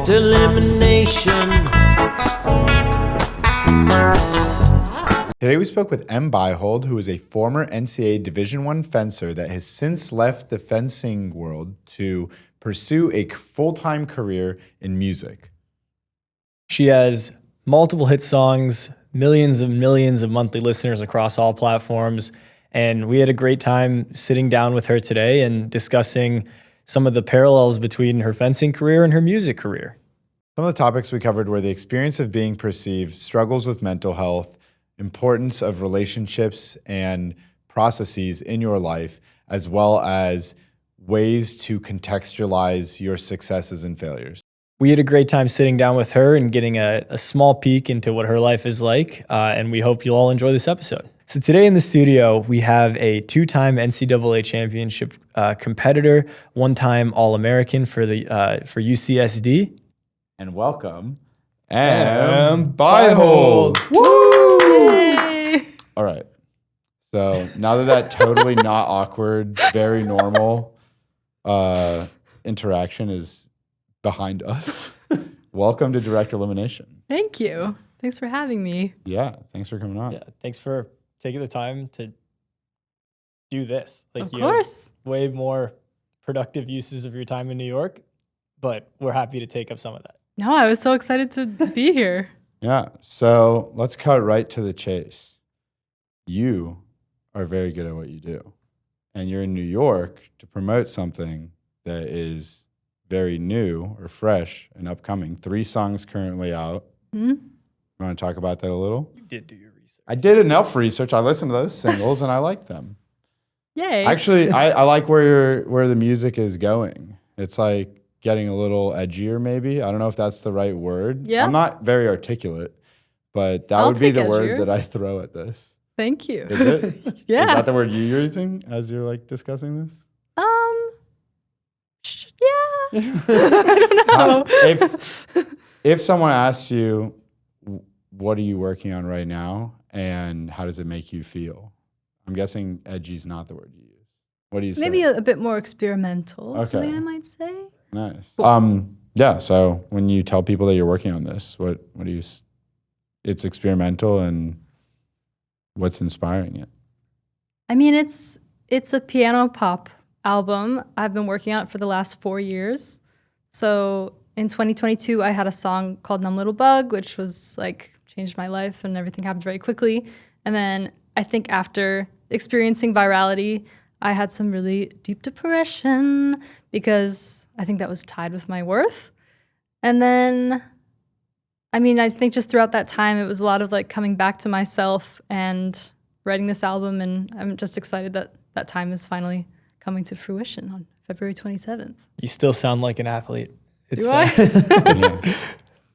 direct elimination. Today we spoke with Beihold, who is a former NCAA Division I fencer that has since left the fencing world to pursue a full-time career in music. She has multiple hit songs, millions and millions of monthly listeners across all platforms, and we had a great time sitting down with her today and discussing some of the parallels between her fencing career and her music career. Some of the topics we covered were the experience of being perceived, struggles with mental health, importance of relationships and processes in your life, as well as ways to contextualize your successes and failures. We had a great time sitting down with her and getting a small peek into what her life is like, and we hope you'll all enjoy this episode. So today in the studio, we have a two-time NCAA championship competitor, one-time All-American for UCSD. And welcome, Beihold. Woo! All right. So now that totally not awkward, very normal interaction is behind us, welcome to Direct Elimination. Thank you. Thanks for having me. Yeah, thanks for coming on. Yeah, thanks for taking the time to do this. Of course. Have way more productive uses of your time in New York, but we're happy to take up some of that. No, I was so excited to be here. Yeah, so let's cut right to the chase. You are very good at what you do, and you're in New York to promote something that is very new or fresh and upcoming. 3 songs currently out. Mm-hmm. You want to talk about that a little? You did do your research. I did enough research. I listened to those singles and I like them. Yay. Actually, I like where the music is going. It's like getting a little edgier, maybe. I don't know if that's the right word. Yeah. I'm not very articulate, but that I'll would be take the word edgier. that I throw at this. Thank you. Is it? Yeah. Is that the word you're using as you're like discussing this? Yeah. I don't know. If someone asks you, what are you working on right now and how does it make you feel? I'm guessing edgy is not the word you use. What do you say? Maybe a bit more experimental, Okay. something I might say. Nice. Cool. Yeah, so when you tell people that you're working on this, what do you, it's experimental, and what's inspiring it? I mean, it's a piano pop album. I've been working on it for the last 4 years. So in 2022, I had a song called Numb Little Bug, which was like changed my life and everything happened very quickly. And then I think after experiencing virality, I had some really deep depression because I think that was tied with my worth. And then, I mean, I think just throughout that time, it was a lot of like coming back to myself and writing this album. And I'm just excited that that time is finally coming to fruition on February 27th. You still sound like an athlete. Do I?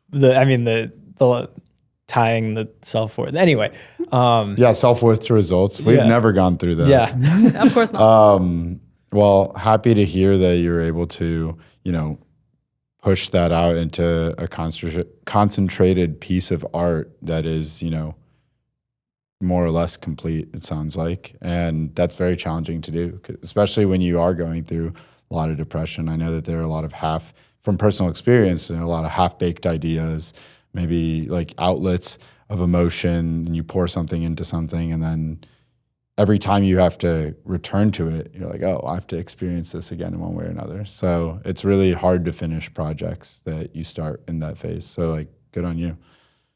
The tying the self-worth. Anyway. Yeah, self-worth to results. We've never gone through that. Yeah. Of course not. Well, happy to hear that you're able to, push that out into a concentrated piece of art that is, more or less complete, it sounds like. And that's very challenging to do, especially when you are going through a lot of depression. I know that there are a lot of from personal experience, and a lot of half-baked ideas, maybe like outlets of emotion, and you pour something into something, and then every time you have to return to it, you're like, oh, I have to experience this again in one way or another. So it's really hard to finish projects that you start in that phase. So like, good on you.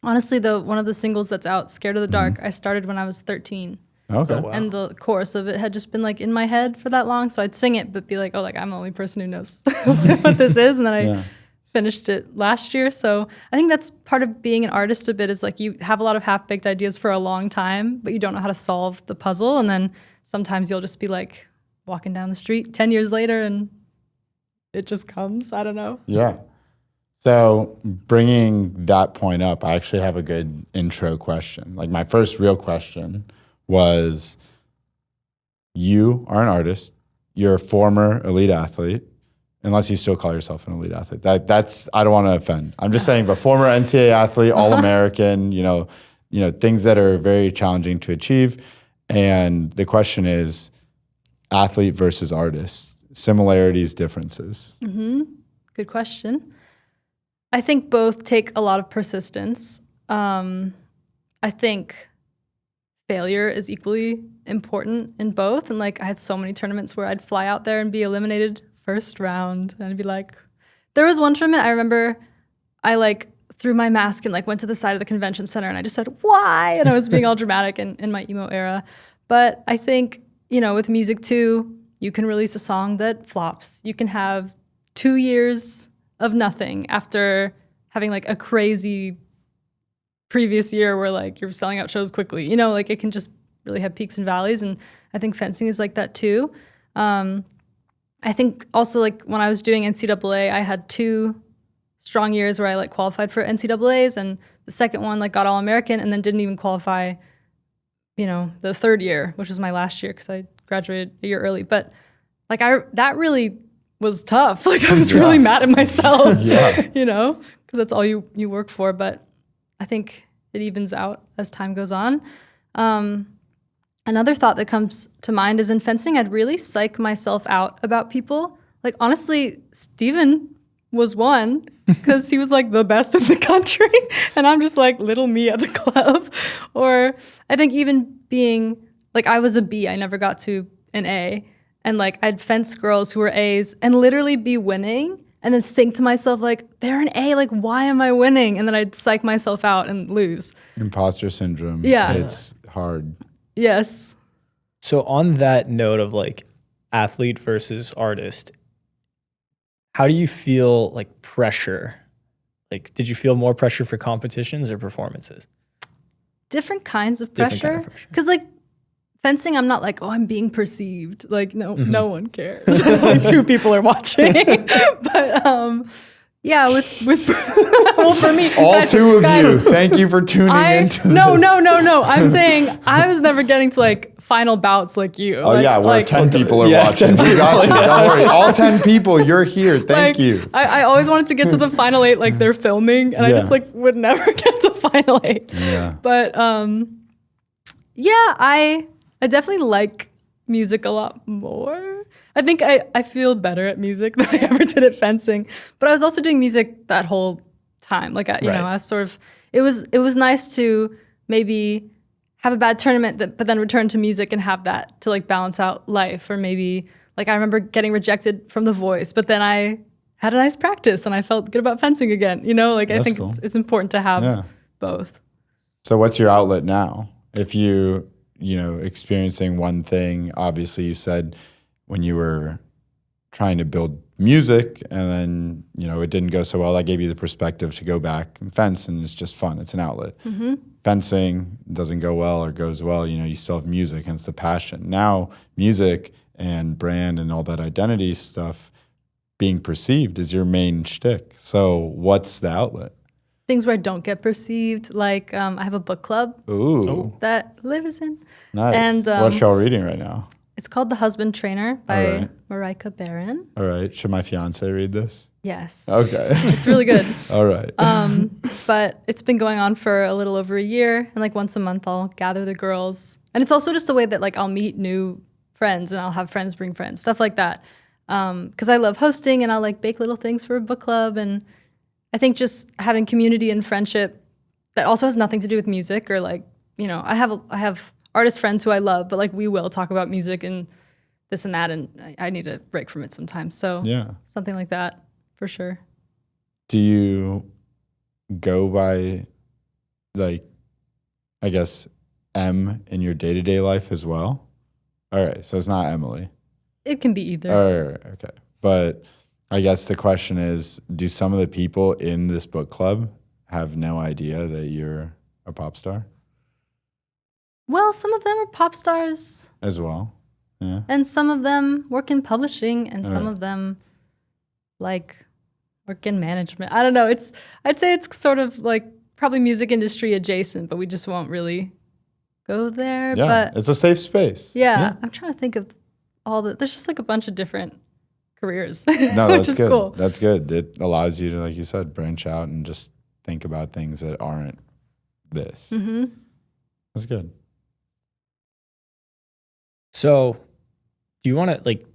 Honestly, though, one of the singles that's out, Scared of the Dark, I started when I was 13. Okay. Oh, wow. And the chorus of it had just been like in my head for that long. So I'd sing it, but be like, oh, like I'm the only person who knows what this is. And then I finished it last year. So I think that's part of being an artist a bit, is like you have a lot of half-baked ideas for a long time, but you don't know how to solve the puzzle. And then sometimes you'll just be like walking down the street 10 years later and it just comes. I don't know. Yeah. So bringing that point up, I actually have a good intro question. Like my first real question was, you are an artist, you're a former elite athlete, unless you still call yourself an elite athlete. That's I don't want to offend. I'm just saying, but former NCAA athlete, All-American, things that are very challenging to achieve. And the question is, athlete versus artist, similarities, differences. Mm-hmm. Good question. I think both take a lot of persistence. I think failure is equally important in both. And like I had so many tournaments where I'd fly out there and be eliminated first round. And I'd be like, there was one tournament I remember I like threw my mask and like went to the side of the convention center and I just said, why? And I was being all dramatic in my emo era. But I think, you know, with music too, you can release a song that flops. You can have 2 years of nothing after having like a crazy previous year where like you're selling out shows quickly. You know, like it can just really have peaks and valleys. And I think fencing is like that too. I think also like when I was doing NCAA, I had 2 strong years where I like qualified for NCAAs, and the second one like got All-American and then didn't even qualify, you know, the third year, which was my last year because I graduated a year early. But like that really was tough. Like I was really mad at myself, you know, because that's all you work for. But I think it evens out as time goes on. Another thought that comes to mind is in fencing, I'd really psych myself out about people. Like honestly, Steven was one because he was like the best in the country and I'm just like little me at the club. Or I think even being like I was a B, I never got to an A, and like I'd fence girls who were A's and literally be winning and then think to myself like they're an A, like why am I winning? And then I'd psych myself out and lose. Imposter syndrome. Yeah. It's hard. Yes. So on that note of like athlete versus artist, how do you feel like pressure? Like, did you feel more pressure for competitions or performances? Different kinds of Different kind pressure. of pressure. Because like fencing, I'm not like, oh, I'm being perceived. Like no one cares. Like 2 people are watching. But yeah, with well for me, All guys, 2 of you, thank you for tuning into no. this. I'm saying I was never getting to like final bouts like you. Oh like, yeah, where like, 10 people are watching. 10 We got you. Don't worry. All 10 people, you're here. Thank like, you. I always wanted to get to the final 8 like they're filming, and I just like would never get to final 8. Yeah. But yeah, I definitely like music a lot more. I think I feel better at music than I ever did at fencing. But I was also doing music that whole time. Like you know, I was sort of it was nice to maybe have a bad tournament but then return to music and have that to like balance out life. Or maybe like I remember getting rejected from The Voice, but then I had a nice practice and I felt good about fencing again. You know, like That's I think cool. it's important to have both. So what's your outlet now? If you know, experiencing one thing, obviously you said when you were trying to build music and then, you know, it didn't go so well, that gave you the perspective to go back and fence, and it's just fun. It's an outlet. Mm-hmm. Fencing doesn't go well or goes well, you know, you still have music, hence the passion. Now music and brand and all that identity stuff being perceived is your main shtick. So what's the outlet? Things where I don't get perceived. Like I have a book club that Liv is in. Nice. And what y'all reading right now? it's called The Husband Trainer by All right. Marika Barron. All right. Should my fiance read this? Yes. Okay. It's really good. All right. But it's been going on for a little over a year, and like once a month I'll gather the girls. And it's also just a way that like I'll meet new friends and I'll have friends bring friends, stuff like that. Because I love hosting and I'll like bake little things for a book club. And I think just having community and friendship that also has nothing to do with music, or like, you know, I have artist friends who I love, but like we will talk about music and this and that, and I need a break from it sometimes. So Yeah. something like that for sure. Do you go by, like, I guess, M in your day-to-day life as well? All right. So it's not Emily. It can be either. All right. Okay. But I guess the question is, do some of the people in this book club have no idea that you're a pop star Well, some of them are pop stars, as well? Yeah. and some of them work in publishing, and some Alright. of them like work in management. I don't know. I'd say it's sort of like probably music industry adjacent, but we just won't really go there. Yeah. But It's a safe space. yeah, I'm trying to think of there's just like a bunch of different careers, No, which that's is good. cool. That's good. It allows you to, like you said, branch out and just think about things that aren't this. Hmm. That's good. So, do you want to like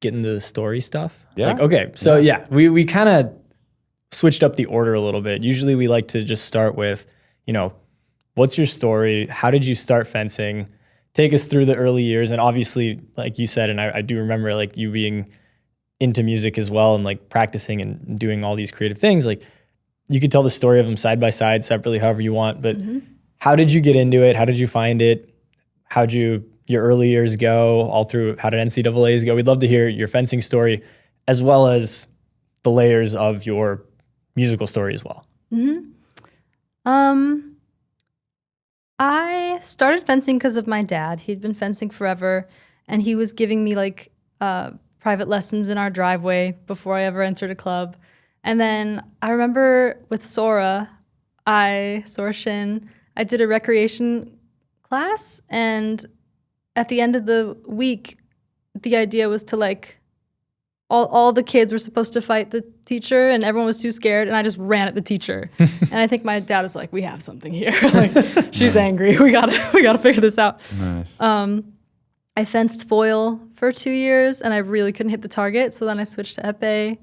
get into the story stuff? Yeah. Like, okay. So yeah, we kind of switched up the order a little bit. Usually we like to just start with, what's your story? How did you start fencing? Take us through the early years. And obviously, like you said, and I do remember like you being into music as well and like practicing and doing all these creative things. Like you could tell the story of them side by side, separately, however you want. But how did you get into it? How did you find it? How'd your early years go all through? How did NCAAs go? We'd love to hear your fencing story as well as the layers of your musical story as well. I started fencing because of my dad. He'd been fencing forever, and he was giving me like private lessons in our driveway before I ever entered a club. And then I remember with Sora Shin, I did a recreation class, and at the end of the week, the idea was to like, all the kids were supposed to fight the teacher, and everyone was too scared, and I just ran at the teacher. And I think my dad was like, "We have something here. Like, she's angry. We gotta figure this out." Nice. I fenced foil for 2 years, and I really couldn't hit the target. So then I switched to épée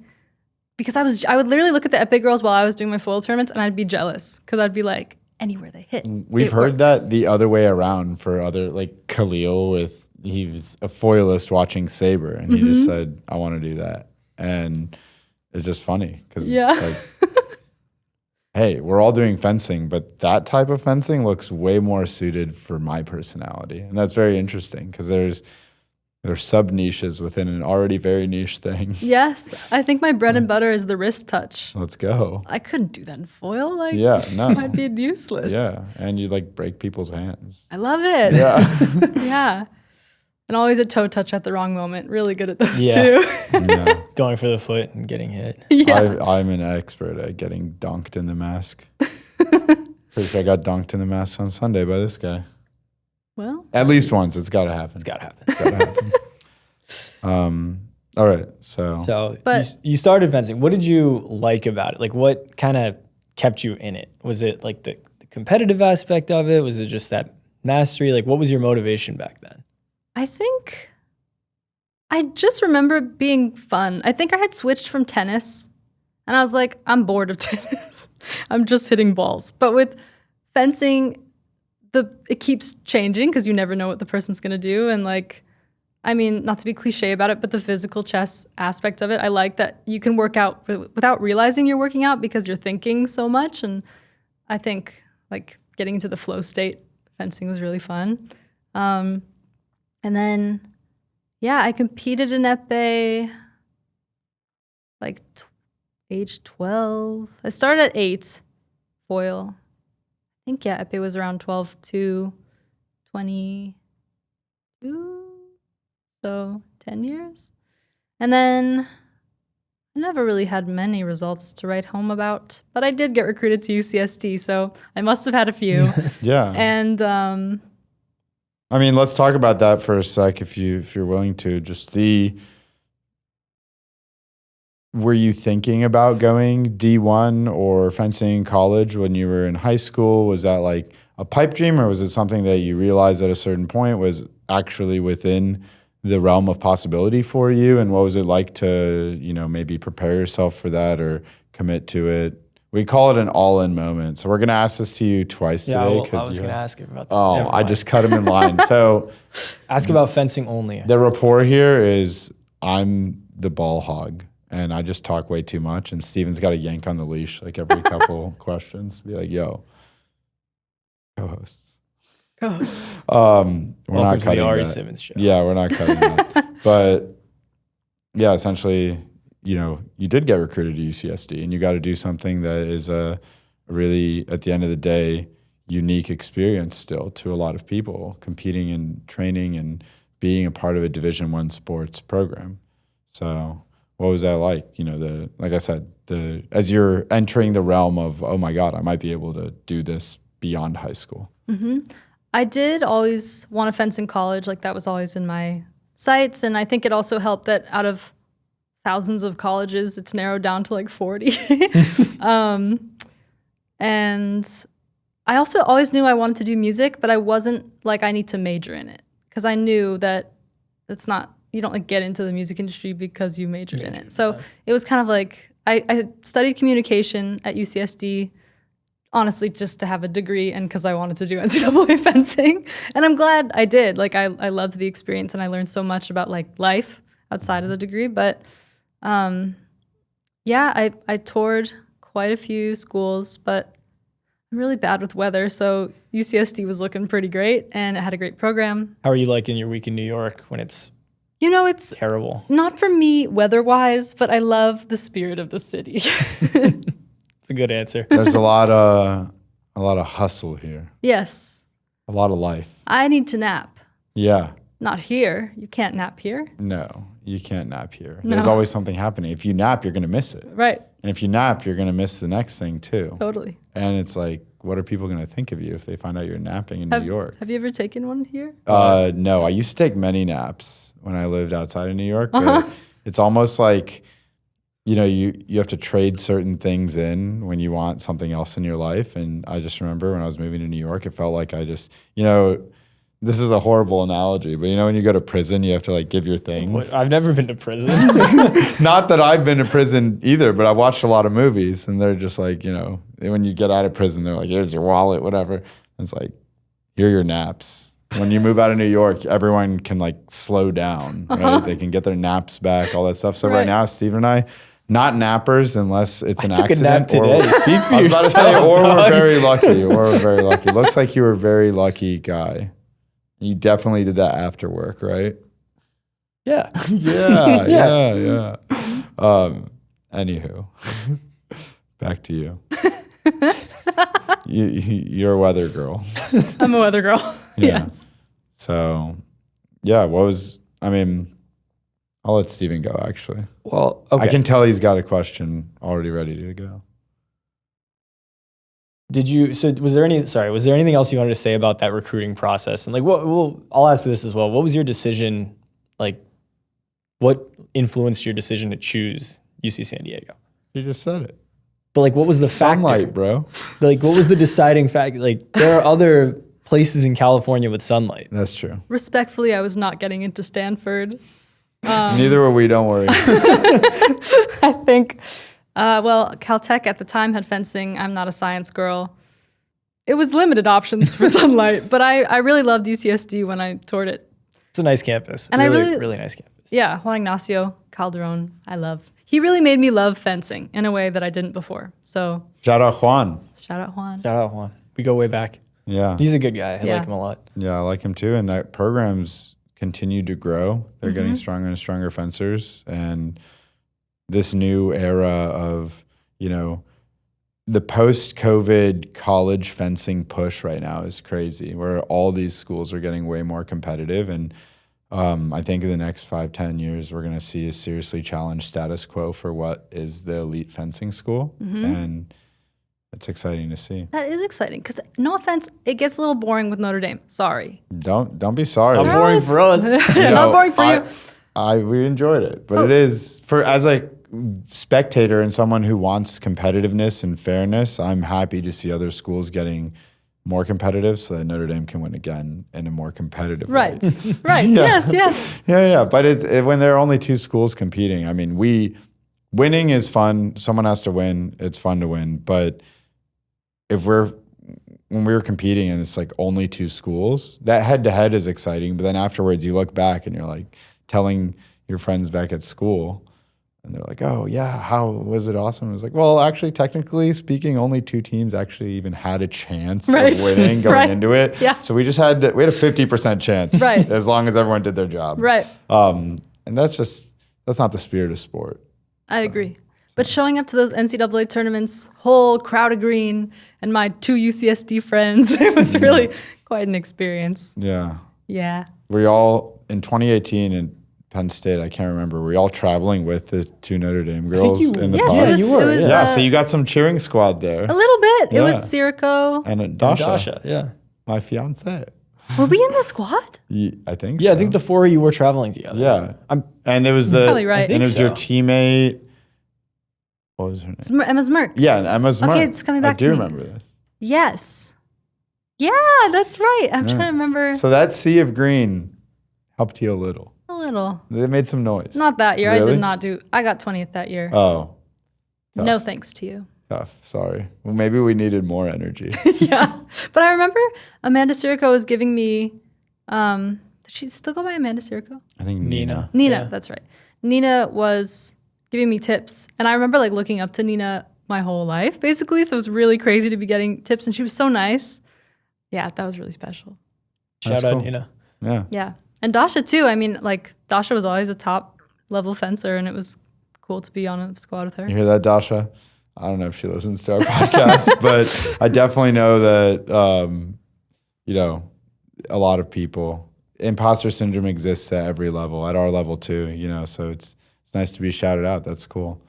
because I would literally look at the épée girls while I was doing my foil tournaments, and I'd be jealous because I'd be like, anywhere they hit. We've heard that the other way around for other, like Khalil he was a foilist watching Saber, and he just said, I want to do that. And it's just funny because like, hey, we're all doing fencing, but that type of fencing looks way more suited for my personality. And that's very interesting because there's sub niches within an already very niche thing. Yes, I think my bread and butter is the wrist touch. Let's go. I couldn't do that in foil. Like, I'd be useless. Yeah, and you like break people's hands. I love it. Yeah. Yeah. And always a toe touch at the wrong moment. Really good at those too. Yeah. Going for the foot and getting hit. Yeah. I'm an expert at getting dunked in the mask. Pretty sure I got dunked in the mask on Sunday by this guy. Well, at least once. It's got to happen. It's got to happen. It's got to happen. All right. So you started fencing. What did you like about it? Like, what kind of kept you in it? Was it like the competitive aspect of it? Was it just that mastery? Like, what was your motivation back then? I think I just remember it being fun. I think I had switched from tennis, and I was like, I'm bored of tennis. I'm just hitting balls. But with fencing, it keeps changing because you never know what the person's going to do. And like, I mean, not to be cliche about it, but the physical chess aspect of it, I like that you can work out without realizing you're working out because you're thinking so much. And I think like getting into the flow state, fencing was really fun. And then, I competed in épée like age 12. I started at 8, foil. I think, épée was around 12 to 22, so 10 years. And then I never really had many results to write home about, but I did get recruited to UCSD, so I must have had a few. Yeah. And I mean, let's talk about that for a sec, if you're willing to. Just were you thinking about going D1 or fencing in college when you were in high school? Was that like a pipe dream, or was it something that you realized at a certain point was actually within the realm of possibility for you? And what was it like to, maybe prepare yourself for that or commit to it? We call it an all-in moment. So we're going to ask this to you twice today. I was going to ask you about that. Oh, I just cut him in line. So ask about fencing only. The rapport here is I'm the ball hog, and I just talk way too much, and Steven's got to yank on the leash like every couple questions. Be like, yo, co-hosts. We're not cutting the Ari that. Simmons show. Yeah, we're not cutting that. But yeah, essentially, you did get recruited to UCSD, and you got to do something that is a really, at the end of the day, unique experience still to a lot of people, competing and training and being a part of a Division I sports program. So what was that like? Like I said, as you're entering the realm of, oh my God, I might be able to do this beyond high school. Mm-hmm. I did always want to fence in college. Like that was always in my sights. And I think it also helped that out of thousands of colleges, it's narrowed down to like 40. And I also always knew I wanted to do music, but I wasn't like, I need to major in it. Because I knew that it's not, you don't like get into the music industry because you majored in it. So it was kind of like, I studied communication at UCSD, honestly, just to have a degree and because I wanted to do NCAA fencing. And I'm glad I did. Like, I loved the experience and I learned so much about like life outside of the degree. But yeah, I toured quite a few schools, but I'm really bad with weather. So UCSD was looking pretty great and it had a great program. How are you liking your week in New York when it's It's terrible? not for me weather-wise, but I love the spirit of the city. It's a good answer. There's a lot of hustle here, Yes. a lot of life. I need to nap. Yeah. Not here. You can't nap here. No, you can't nap here. No. There's always something happening. If you nap, you're going to miss it. Right. And if you nap, you're going to miss the next thing too. Totally. And it's like, what are people going to think of you if they find out you're napping in New York? Have you ever taken one here? No, I used to take many naps when I lived outside of New York. But it's almost like, you have to trade certain things in when you want something else in your life. And I just remember when I was moving to New York, it felt like I just, this is a horrible analogy, but when you go to prison, you have to like give your things. I've never been to prison. Not that I've been to prison either, but I've watched a lot of movies and they're just like, when you get out of prison, they're like, here's your wallet, whatever. And it's like, here are your naps. When you move out of New York, everyone can like slow down, right? They can get their naps back, all that stuff. So right now, Steve and I, not nappers unless it's an accident. I took a nap today. Speak for I was about to say, yourself, or dog. we're very lucky. Looks like you were a very lucky guy. You definitely did that after work, right? Yeah. Yeah. Anywho, back to you. You're a weather girl. I'm a weather girl. Yeah. Yes. So, yeah, I'll let Steven go, actually. Well, okay. I can tell he's got a question already ready to go. Was there anything else you wanted to say about that recruiting process? And like, I'll ask this as well. What was your decision? Like, what influenced your decision to choose UC San Diego? You just said it. But like, what was the Sunlight, factor? bro. Like, what was the deciding factor? Like, there are other places in California with sunlight. That's true. Respectfully, I was not getting into Stanford. Neither were we, don't worry. I think, Caltech at the time had fencing. I'm not a science girl. It was limited options for sunlight, but I really loved UCSD when I toured it. It's a nice campus. And really nice campus. Yeah, Juan Ignacio Calderon, he really made me love fencing in a way that I didn't before. So Shout out Juan. shout out Juan. Shout out Juan. We go way back. Yeah. He's a good guy. I Yeah. like him a lot. Yeah, I like him too. And that program's continued to grow. They're getting stronger and stronger fencers. And this new era of, the post-COVID college fencing push right now is crazy, where all these schools are getting way more competitive. And I think in the next 5-10 years, we're going to see a seriously challenged status quo for what is the elite fencing school. And it's exciting to see. That is exciting because, no offense, it gets a little boring with Notre Dame. Sorry. Don't be sorry. Not boring for us. Not boring for you. We enjoyed it, but it is as a spectator and someone who wants competitiveness and fairness. I'm happy to see other schools getting more competitive so that Notre Dame can win again in a more competitive way. Right. Yes. Yeah. But when there are only two schools competing, winning is fun. Someone has to win. It's fun to win. But when we were competing and it's like only two schools, that head to head is exciting. But then afterwards you look back and you're like telling your friends back at school and they're like, oh yeah, how was it awesome? It was like, well, actually, technically speaking, only two teams actually even had a chance of winning going into it. Yeah. So we had a 50% chance as long as everyone did their job. Right. And that's not the spirit of sport. I agree. But showing up to those NCAA tournaments, whole crowd of green, and my two UCSD friends, it was really quite an experience. Yeah. Yeah. We all, in 2018 in Penn State, I can't remember, were we all traveling with the two Notre Dame girls in the yes, pod? it was, you were. it was, Yeah, so you got some cheering squad there. a little bit. It was Yeah. Sirico. And Dasha, Dasha, yeah. my fiance. Were we in the squad? I think Yeah, so. I think the four of you were traveling together. Yeah. I'm And it was probably right. And it was your so. teammate. What was her name? Emma Zmerk. Yeah, Emma's Mark. it's coming back I do to me. remember this. Yes. Yeah, that's right. I'm trying to remember So that sea of green helped you a little. a little. They made some noise. Not that year. I Really? did not do. I got 20th that year. Oh. Tough. No thanks to you. Tough. Sorry. Well, maybe we needed more energy. Yeah. But I remember Amanda Sirico was giving me, does she still go by Amanda Sirico? I think Nina. Nina, Yeah. that's right. Nina was giving me tips. And I remember like looking up to Nina my whole life, basically. So it was really crazy to be getting tips. And she was so nice. Yeah, that was really special. That's Shout out, cool. Nina. Yeah. Yeah. And Dasha too. I mean, like Dasha was always a top level fencer and it was cool to be on a squad with her. You hear that, Dasha? I don't know if she listens to our podcast, but I definitely know that, you know, a lot of people, imposter syndrome exists at every level, at our level too, you know, so it's nice to be shouted out. That's cool.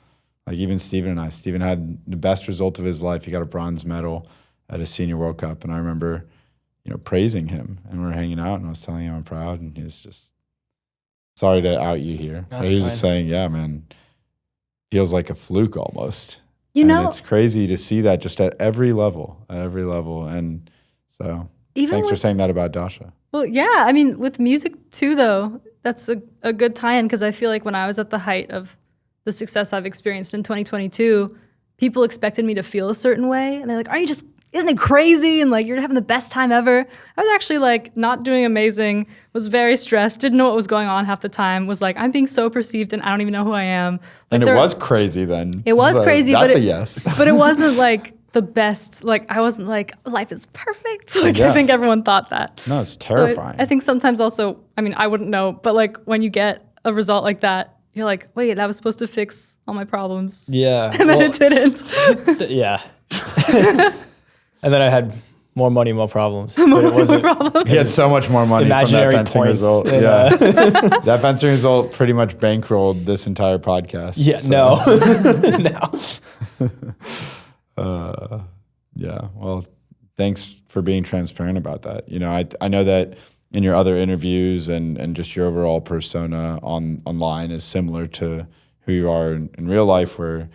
Like even Steven and I, Steven had the best result of his life. He got a bronze medal at a senior World Cup. And I remember, you know, praising him and we were hanging out and I was telling him I'm proud and he was just, sorry to out you here. That's But he was fine. just saying, yeah, man, feels like a fluke almost. You And know, it's crazy to see that just at every level. And so even thanks for with, saying that about Dasha. well, yeah, I mean, with music too, though, that's a good tie-in because I feel like when I was at the height of the success I've experienced in 2022, people expected me to feel a certain way. And they're like, isn't it crazy? And like, you're having the best time ever. I was actually like not doing amazing, was very stressed, didn't know what was going on half the time, was like, I'm being so perceived and I don't even know who I am. Like, And it was crazy then. It was So crazy, that's but a yes. but it wasn't like the best. Like I wasn't like life is perfect. Like Yeah. I think everyone thought that. No, it's So terrifying. I think sometimes also, I mean, I wouldn't know, but like when you get a result like that, you're like, wait, that was supposed to fix all my problems. Yeah. And then it didn't. Yeah. And then I had more money, more problems. But it wasn't He had so much more money from that imaginary fencing points. result. And, Yeah. That fencing result pretty much bankrolled this entire podcast. yeah, So, no. Yeah. Well, thanks for being transparent about that. You know, I know that in your other interviews and just your overall persona online is similar to who you are in real life, where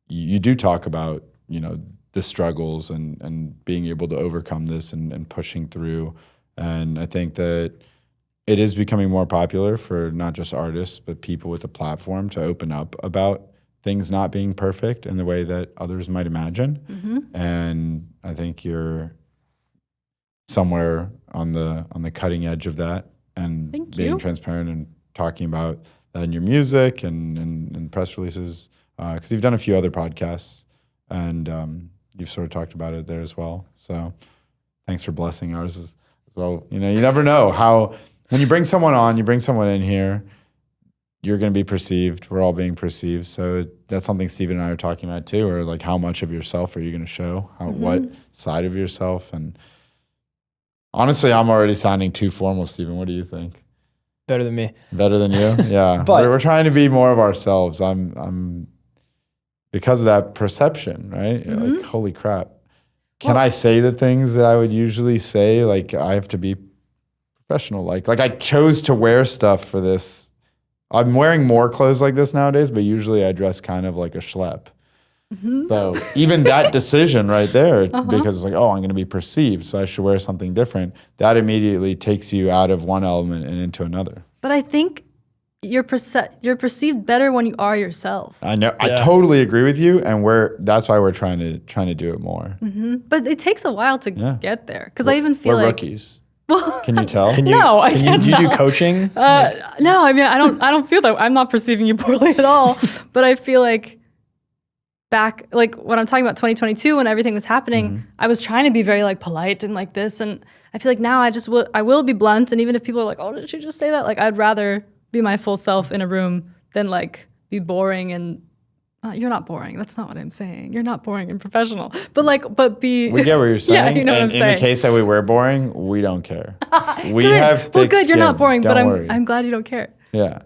you do talk about, you know, the struggles and being able to overcome this and pushing through. And I think that it is becoming more popular for not just artists, but people with a platform to open up about things not being perfect in the way that others might imagine. Mm-hmm. And I think you're somewhere on the cutting edge of that and Thank being you. transparent and talking about that in your music and press releases. Because you've done a few other podcasts and you've sort of talked about it there as well. So thanks for blessing ours as well. You know, you never know how, when you bring someone on, you bring someone in here, you're going to be perceived. We're all being perceived. So that's something Steven and I are talking about too, or like how much of yourself are you going to show? What side of yourself? And honestly, I'm already sounding too formal, Steven. What do you think? Better than me. Better than you? Yeah. But- we're trying to be more of ourselves. I'm because of that perception, right? You're like, holy crap. Can I say the things that I would usually say? Like I have to be professional. Like I chose to wear stuff for this. I'm wearing more clothes like this nowadays, but usually I dress kind of like a schlep. So even that decision right there, because it's like, oh, I'm going to be perceived, so I should wear something different, that immediately takes you out of one element and into another. But I think you're perceived better when you are yourself. I know. I Yeah. totally agree with you, and that's why we're trying to do it more. But it takes a while to Yeah. get there. Because I even feel We're like rookies. Can you tell? No, I can't Do you do tell. coaching? no, I mean I don't feel that. I'm not perceiving you poorly at all. But I feel like back, like when I'm talking about 2022 when everything was happening, I was trying to be very like polite and like this, and I feel like now I will be blunt, and even if people are like, oh, did she just say that? Like I'd rather be my full self in a room than like be boring and you're not boring. That's not what I'm saying. You're not boring and professional. But be. We get what you're saying. Yeah, you know what and I'm in saying. the case that we were boring, we don't care. We Good. have thick well, good. You're not skin. boring, but Don't worry. I'm glad you don't care. Yeah.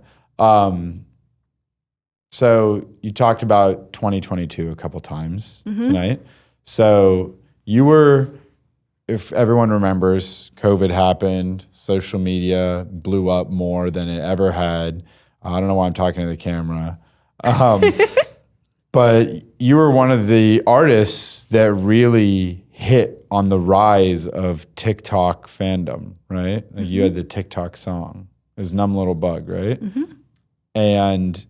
So you talked about 2022 a couple times tonight. So you were, if everyone remembers, COVID happened, social media blew up more than it ever had. I don't know why I'm talking to the camera. But you were one of the artists that really hit on the rise of TikTok fandom, right? Like you had the TikTok song. It was Numb Little Bug, right? And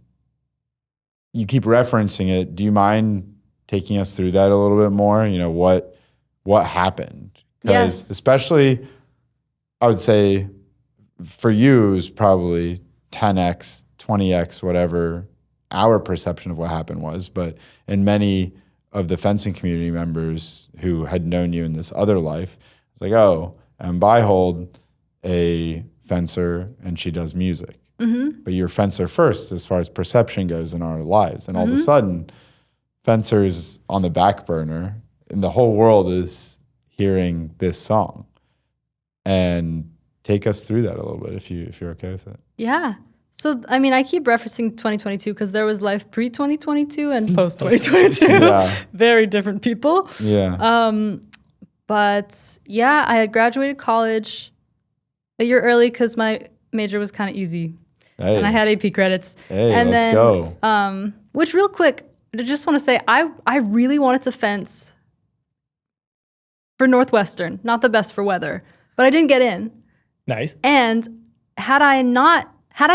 you keep referencing it. Do you mind taking us through that a little bit more? You know, what happened? Because Yes. especially, I would say for you, it was probably 10x, 20x, whatever our perception of what happened was. But in many of the fencing community members who had known you in this other life, it's like, oh, and Beihold, a fencer, and she does music. But you're fencer first as far as perception goes in our lives. And all of a sudden, fencer's on the back burner, and the whole world is hearing this song. And take us through that a little bit if you're okay with it. Yeah. So, I mean, I keep referencing 2022 because there was life pre-2022 and post-2022. Yeah. Very different people. Yeah. But yeah, I had graduated college a year early because my major was kind of easy. Hey. And I had AP credits. Hey, and let's then, go. Which real quick, I just want to say, I really wanted to fence for Northwestern. Not the best for weather, but I didn't get in. Nice. And had I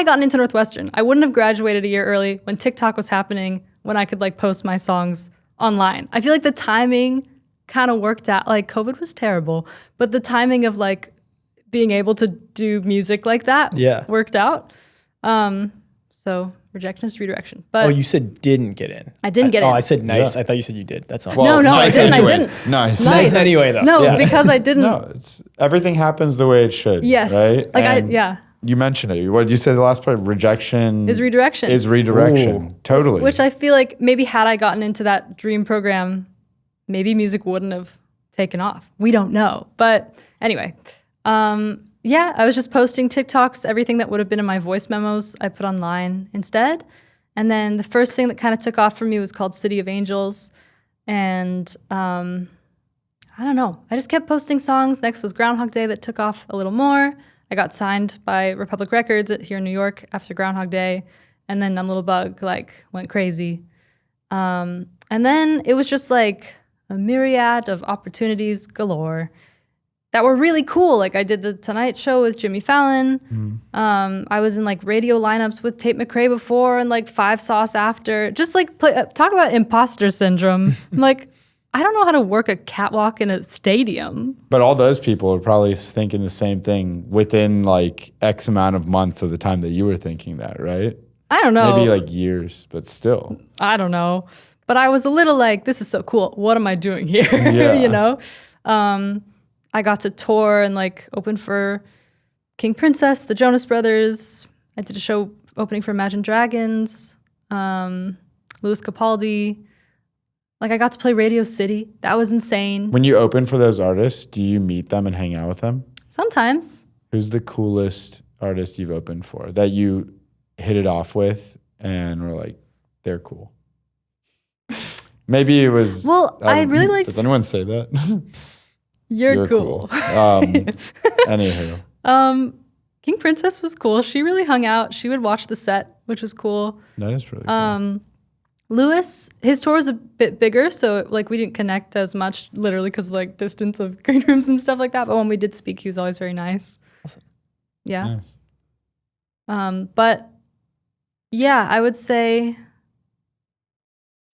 gotten into Northwestern, I wouldn't have graduated a year early when TikTok was happening, when I could like post my songs online. I feel like the timing kind of worked out. Like COVID was terrible, but the timing of like being able to do music like that worked out. So rejection is redirection. But Oh, you said didn't get in. I didn't get in. Oh, I said nice. Yeah. I thought you said you did. That's all. Well, no, I nice didn't. anyways. I didn't. Nice. Nice anyway, though. No, Yeah. because I didn't. No, it's everything happens the way it should. Yes. Right? Like And yeah. You mentioned it. What you said the last part, rejection Is redirection. Is redirection. Ooh. Totally. Which I feel like maybe had I gotten into that dream program, maybe music wouldn't have taken off. We don't know. But anyway, yeah, I was just posting TikToks, everything that would have been in my voice memos, I put online instead. And then the first thing that kind of took off for me was called City of Angels. And I don't know. I just kept posting songs. Next was Groundhog Day that took off a little more. I got signed by Republic Records here in New York after Groundhog Day. And then Numb Little Bug like went crazy. And then it was just like a myriad of opportunities galore that were really cool. Like I did the Tonight Show with Jimmy Fallon. I was in like radio lineups with Tate McRae before and like Five Sauce after. Just like talk about imposter syndrome. I'm like, I don't know how to work a catwalk in a stadium. But all those people are probably thinking the same thing within like X amount of months of the time that you were thinking that, right? I don't know. Maybe like years, but still. I don't know. But I was a little like, this is so cool. What am I doing here? Yeah. You know? I got to tour and like open for King Princess, the Jonas Brothers. I did a show opening for Imagine Dragons, Louis Capaldi. Like I got to play Radio City. That was insane. When you open for those artists, do you meet them and hang out with them? Sometimes. Who's the coolest artist you've opened for that you hit it off with and were like, they're cool? Maybe it was. Well, I really liked. Does anyone say that? You're cool. Anywho. King Princess was cool. She really hung out. She would watch the set, which was cool. That is really cool. Louis, his tour was a bit bigger, so like we didn't connect as much, literally because of like distance of green rooms and stuff like that. But when we did speak, he was always very nice. Awesome. Yeah. Nice. But yeah, I would say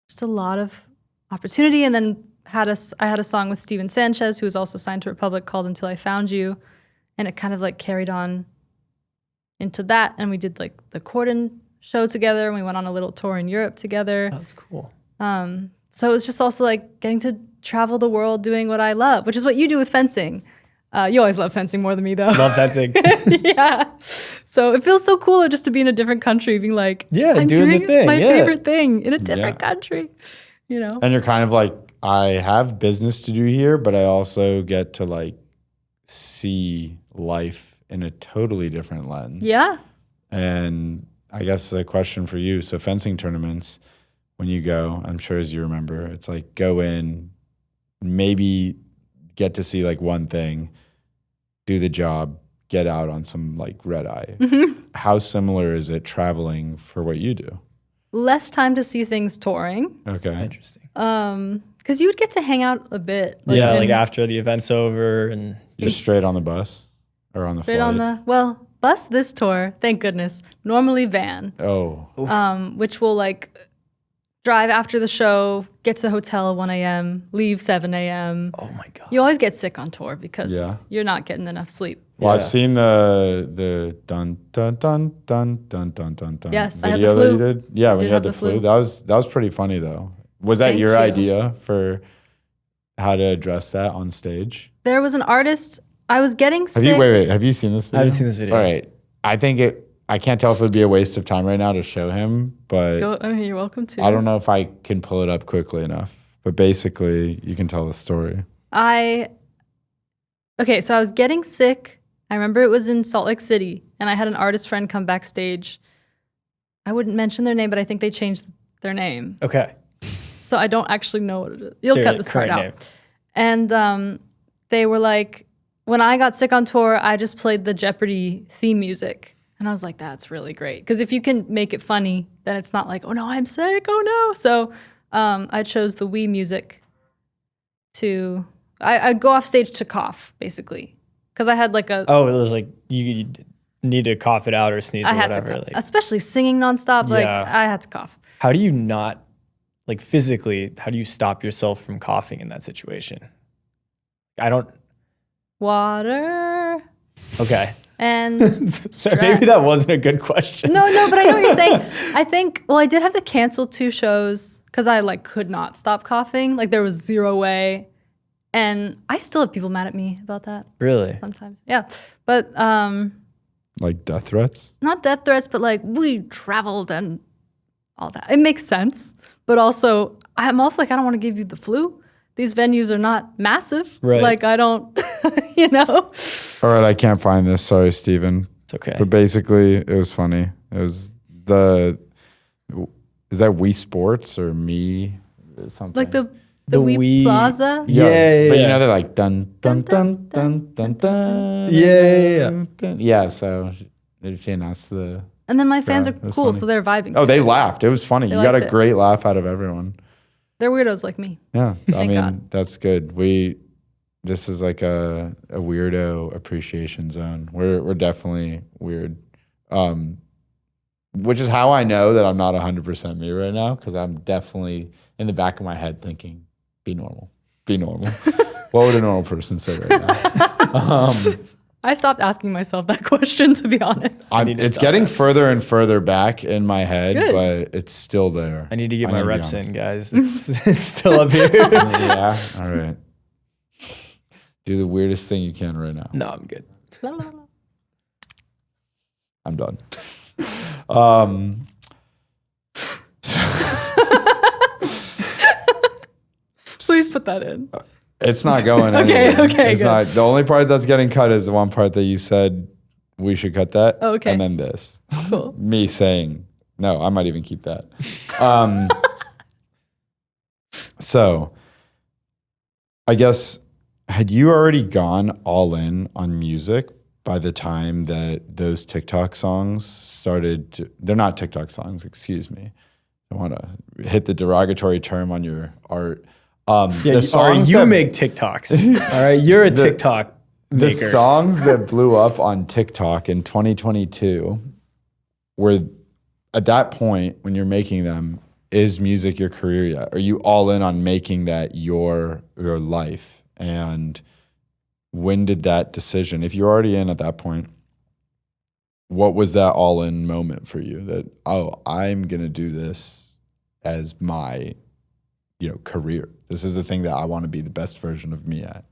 just a lot of opportunity, and then I had a song with Steven Sanchez, who was also signed to Republic, called Until I Found You, and it kind of like carried on into that, and we did like the Corden show together, and we went on a little tour in Europe together. That's cool. So it was just also like getting to travel the world doing what I love, which is what you do with fencing. You always love fencing more than me, though. Love fencing. Yeah. So it feels so cool just to be in a different country, being like, Yeah, I'm doing the doing thing, my yeah. favorite thing in a different Yeah. country, you know? And you're kind of like, I have business to do here, but I also get to like see life in a totally different lens. Yeah. And I guess the question for you, so fencing tournaments, when you go, I'm sure as you remember, it's like go in, maybe get to see like one thing, do the job, get out on some like red eye. Mm-hmm. How similar is it traveling for what you do? Less time to see things touring. Okay. Interesting. Because you would get to hang out a bit. Yeah, like in- after the event's over and Just straight on the bus or on the Straight flight? on the, bus this tour, thank goodness. Normally van, Oh, which will like drive after the show, get to the hotel at 1 a.m., leave 7 a.m. Oh my God. You always get sick on tour because Yeah. you're not getting enough sleep. Well, I've Yeah. seen the dun dun dun dun dun dun dun dun Yes, I had video the that flu. you did. Yeah, when did you had have the the flu. flu, that was pretty funny though. Was that Thank your you. idea for how to address that on stage? There was an artist, I was getting Have sick. you wait? Have you seen this video? I haven't seen this video. All right. I think I can't tell if it would be a waste of time right now to show him, but I mean, you're welcome to. I don't know if I can pull it up quickly enough. But basically, you can tell the story. Okay, so I was getting sick. I remember it was in Salt Lake City, and I had an artist friend come backstage. I wouldn't mention their name, but I think they changed their name. Okay. So I don't actually know what it is. You'll Their cut this part current out. name. And they were like, when I got sick on tour, I just played the Jeopardy theme music. And I was like, that's really great. Because if you can make it funny, then it's not like, oh no, I'm sick, oh no. So I chose the Wii music I'd go off stage to cough, basically. Because I had like Oh, it was like you need to cough it out or sneeze I or had whatever. to cough. Like, Especially singing nonstop, like Yeah. I had to cough. how do you not, like physically, how do you stop yourself from coughing in that situation? I don't. Water Okay. and So maybe that wasn't a good question. No, but I know what you're saying. I think, well, I did have to cancel 2 shows because I like could not stop coughing. Like there was zero way. And I still have people mad at me about that Really? sometimes. Yeah. But Like death threats? not death threats, but like we traveled and all that. It makes sense. But also, I'm also like, I don't want to give you the flu. These venues are not massive. Right. Like I don't, you know? All right, I can't find this. Sorry, Steven. It's okay. But basically, it was funny. It was is that Wii Sports or Me? Something. Like the The Wii Wii- Plaza. Yeah, But you yeah. know, they're like dun, dun, dun, dun, dun, dun. Yeah. Dun. Yeah, so she announced the. And then my fans Yeah, are that's cool, funny. so they're vibing. Oh, too. they laughed. It was funny. They You got a liked it. great laugh out of everyone. They're weirdos like me. Yeah, I Thank mean, God. that's good. This is like a weirdo appreciation zone. We're definitely weird, which is how I know that I'm not 100% me right now, because I'm definitely in the back of my head thinking, be normal, be normal. What would a normal person say right now? I stopped asking myself that question, to be honest. need to It's stop getting asking further and further back in my head, Good. but it's still there. I need to get I my need to be reps honest. in, guys. It's still up here. Yeah, all right. Do the weirdest thing you can right now. No, I'm good. La, la, la. I'm done. Please put that in. It's not going Okay, anywhere. okay, It's good. not. The only part that's getting cut is the one part that you said we should cut that. Oh, okay. And then this. Cool. Me saying, no, I might even keep that. So I guess, had you already gone all in on music by the time that those TikTok songs started they're not TikTok songs, excuse me. I want to hit the derogatory term on your art. Yeah, the you make TikToks. All right, you're a TikTok The maker. songs that blew up on TikTok in 2022 were, at that point when you're making them, is music your career yet? Are you all in on making that your life? And when did that decision, if you're already in at that point, what was that all in moment for you that, oh, I'm going to do this as my, career. This is the thing that I want to be the best version of me at.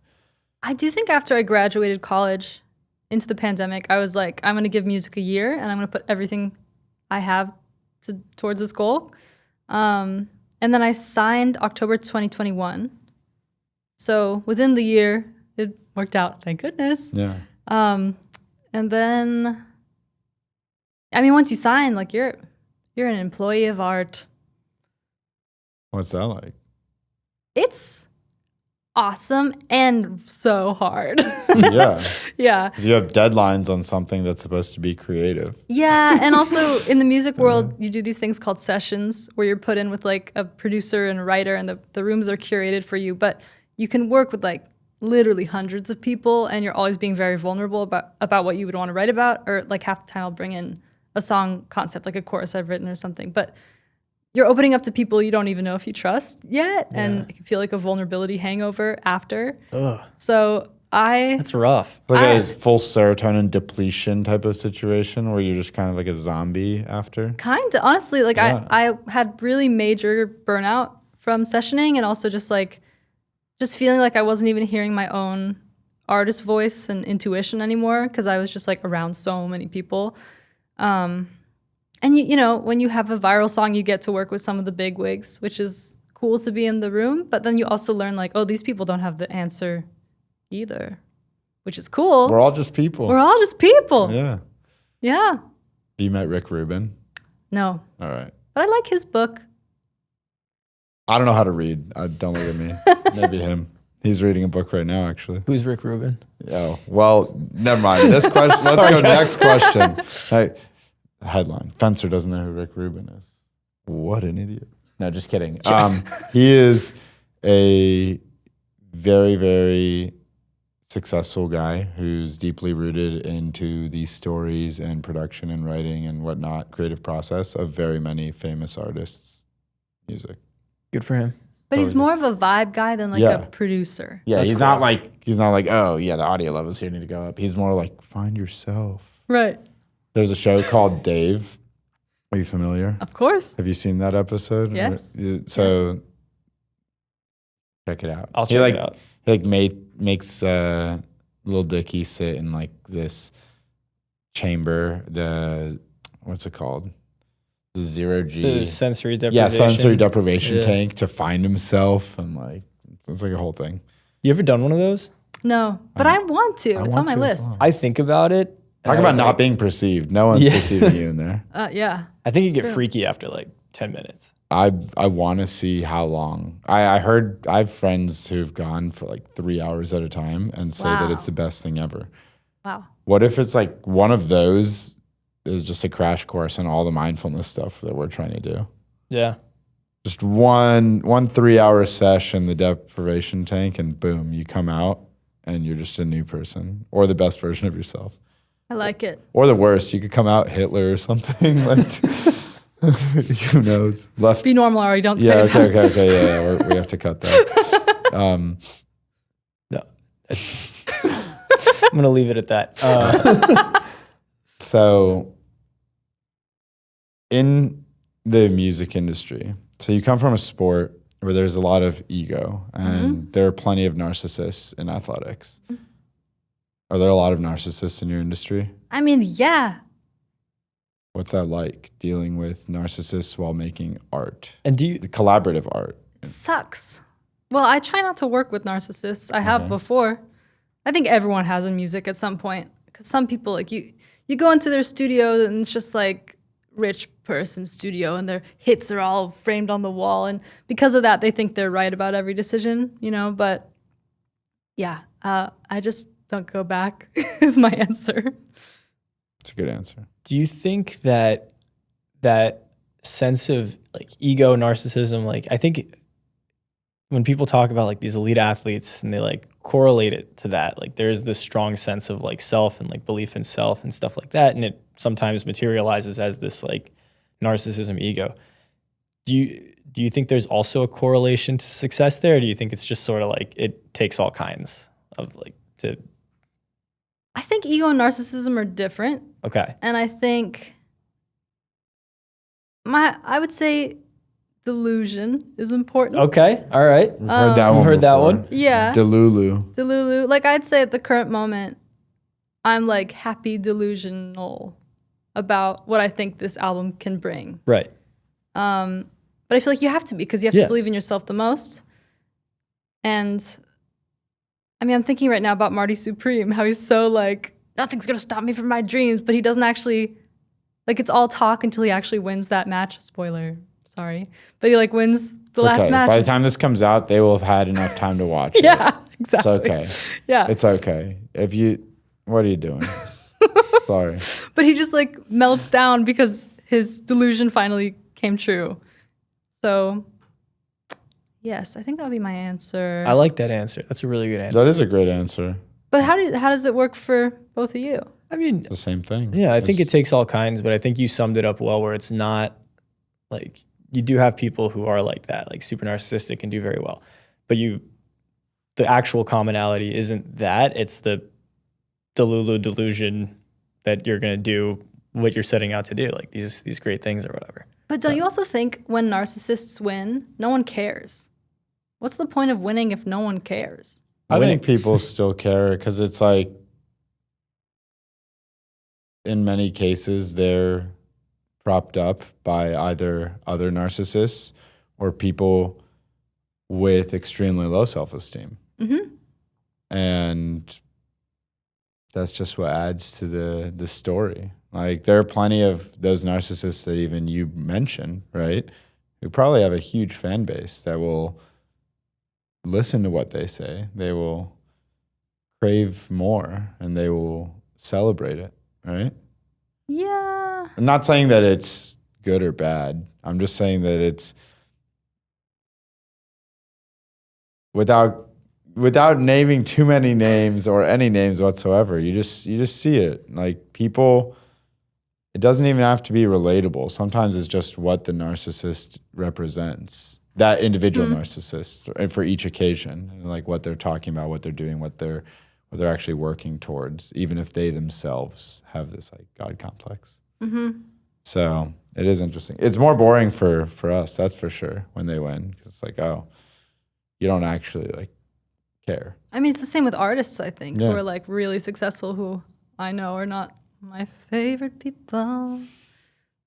I do think after I graduated college into the pandemic, I was like, I'm going to give music a year and I'm going to put everything I have towards this goal. And then I signed October 2021. So within the year, it worked out, thank goodness. Yeah. And then, I mean, once you sign, like you're an employee of art. What's that like? It's awesome and so hard. Yeah. Yeah. 'Cause you have deadlines on something that's supposed to be creative. Yeah, and also in the music world, you do these things called sessions where you're put in with like a producer and a writer and the rooms are curated for you, but you can work with like literally hundreds of people and you're always being very vulnerable about what you would want to write about, or like half the time I'll bring in a song concept, like a chorus I've written or something. But you're opening up to people you don't even know if you trust yet, and it can feel like a vulnerability hangover after. Ugh, So that's rough. Like a full serotonin depletion type of situation where you're just kind of like a zombie after. kind of honestly, like I had really major burnout from sessioning, and also just feeling like I wasn't even hearing my own artist voice and intuition anymore because I was just like around so many people. And you know, when you have a viral song, you get to work with some of the big wigs, which is cool to be in the room. But then you also learn like, oh, these people don't have the answer either, which is cool. We're all just people. We're all just people. Yeah. Yeah. You met Rick Rubin? No. All right. But I like his book. I don't know how to read. Don't look at me. Maybe him. He's reading a book right now, actually. Who's Rick Rubin? Oh, well, never mind. This question. Let's go next question. Hey, headline: Fencer doesn't know who Rick Rubin is. What an idiot! No, just kidding. He is a very, very successful guy who's deeply rooted into the stories and production and writing and whatnot, creative process of very many famous artists' music. Good for him. But he's more of a vibe guy than like a producer. Yeah, That's he's cool. not like, oh yeah, the audio levels here need to go up. He's more like, find yourself. Right. There's a show called Dave. Are you familiar? Of course. Have you seen that episode? Yes. So check it out. I'll check it out. He like makes Lil Dicky sit in like this chamber, what's it called? The 0G. The sensory deprivation. Yeah, sensory deprivation tank to find himself, and like it's like a whole thing. You ever done one of those? No, but I want to. It's on want my to as list. well. I think about it. and Talk I about like- not being perceived. No one's perceiving you in there. Yeah. I think you get freaky after like 10 minutes. I want to see how long. I heard I have friends who've gone for like 3 hours at a time and say that it's the best thing ever. Wow. What if it's like one of those is just a crash course in all the mindfulness stuff that we're trying to do? Yeah. Just one 3 hour session, the deprivation tank, and boom, you come out and you're just a new person or the best version of yourself. I like it. Or the worst, you could come out Hitler or something. Like, who knows? Left. Be normal, Ari. Don't Yeah. say that. Okay. Yeah. We have to cut that. No. I'm going to leave it at that. So, in the music industry, so you come from a sport where there's a lot of ego, and there are plenty of narcissists in athletics. Are there a lot of narcissists in your industry? I mean, yeah. What's that like, dealing with narcissists while making art, And do you, the collaborative art? It sucks. Well, I try not to work with narcissists. I have before. I think everyone has in music at some point. Because some people, like you go into their studio and it's just like rich person studio and their hits are all framed on the wall. And because of that, they think they're right about every decision, you know? But yeah, I just don't go back is my answer. It's a good answer. do you think that that sense of like ego, narcissism, like I think when people talk about like these elite athletes and they like correlate it to that, like there's this strong sense of like self and like belief in self and stuff like that. And it sometimes materializes as this like narcissism ego. Do you think there's also a correlation to success there? Or do you think it's just sort of like it takes all kinds of like to? I think ego and narcissism are different. Okay. And I think I would say delusion is important. Okay. All right. We've heard that one. We've heard that before. one. Yeah. Delulu. Delulu. Like I'd say at the current moment, I'm like happy delusional about what I think this album can bring. Right. But I feel like you have to be because you have to believe in yourself the most. And I mean, I'm thinking right now about Marty Supreme, how he's so like, nothing's going to stop me from my dreams, but he doesn't actually, like it's all talk until he actually wins that match. Spoiler, sorry. But he like wins the last match. By the time this comes out, they will have had enough time to watch it. Yeah, exactly. It's okay. Yeah. It's okay. What are you doing? Sorry. But he just like melts down because his delusion finally came true. So yes, I think that would be my answer. I like that answer. That's a really good answer. That is a great answer. But how does it work for both of you? I mean, The same thing. yeah, I think it takes all kinds, but I think you summed it up well where it's not like you do have people who are like that, like super narcissistic and do very well. But the actual commonality isn't that. It's the Delulu delusion that you're going to do what you're setting out to do, like these great things or whatever. But don't you also think when narcissists win, no one cares? What's the point of winning if no one cares? I think people still care because it's like, in many cases, they're propped up by either other narcissists or people with extremely low self-esteem. Mm-hmm. And that's just what adds to the story. Like, there are plenty of those narcissists that even you mentioned, right, who probably have a huge fan base that will listen to what they say. They will crave more and they will celebrate it, right? Yeah. I'm not saying that it's good or bad. I'm just saying that it's without naming too many names or any names whatsoever. You just see it. Like, people, it doesn't even have to be relatable. Sometimes it's just what the narcissist represents, that individual narcissist, and for each occasion, and like what they're talking about, what they're doing, what they're actually working towards, even if they themselves have this like God complex. Mm-hmm. So it is interesting. It's more boring for us, that's for sure, when they win. 'Cause it's like, oh, you don't actually like care. I mean, it's the same with artists, I think, Yeah. who are like really successful, who I know are not my favorite people.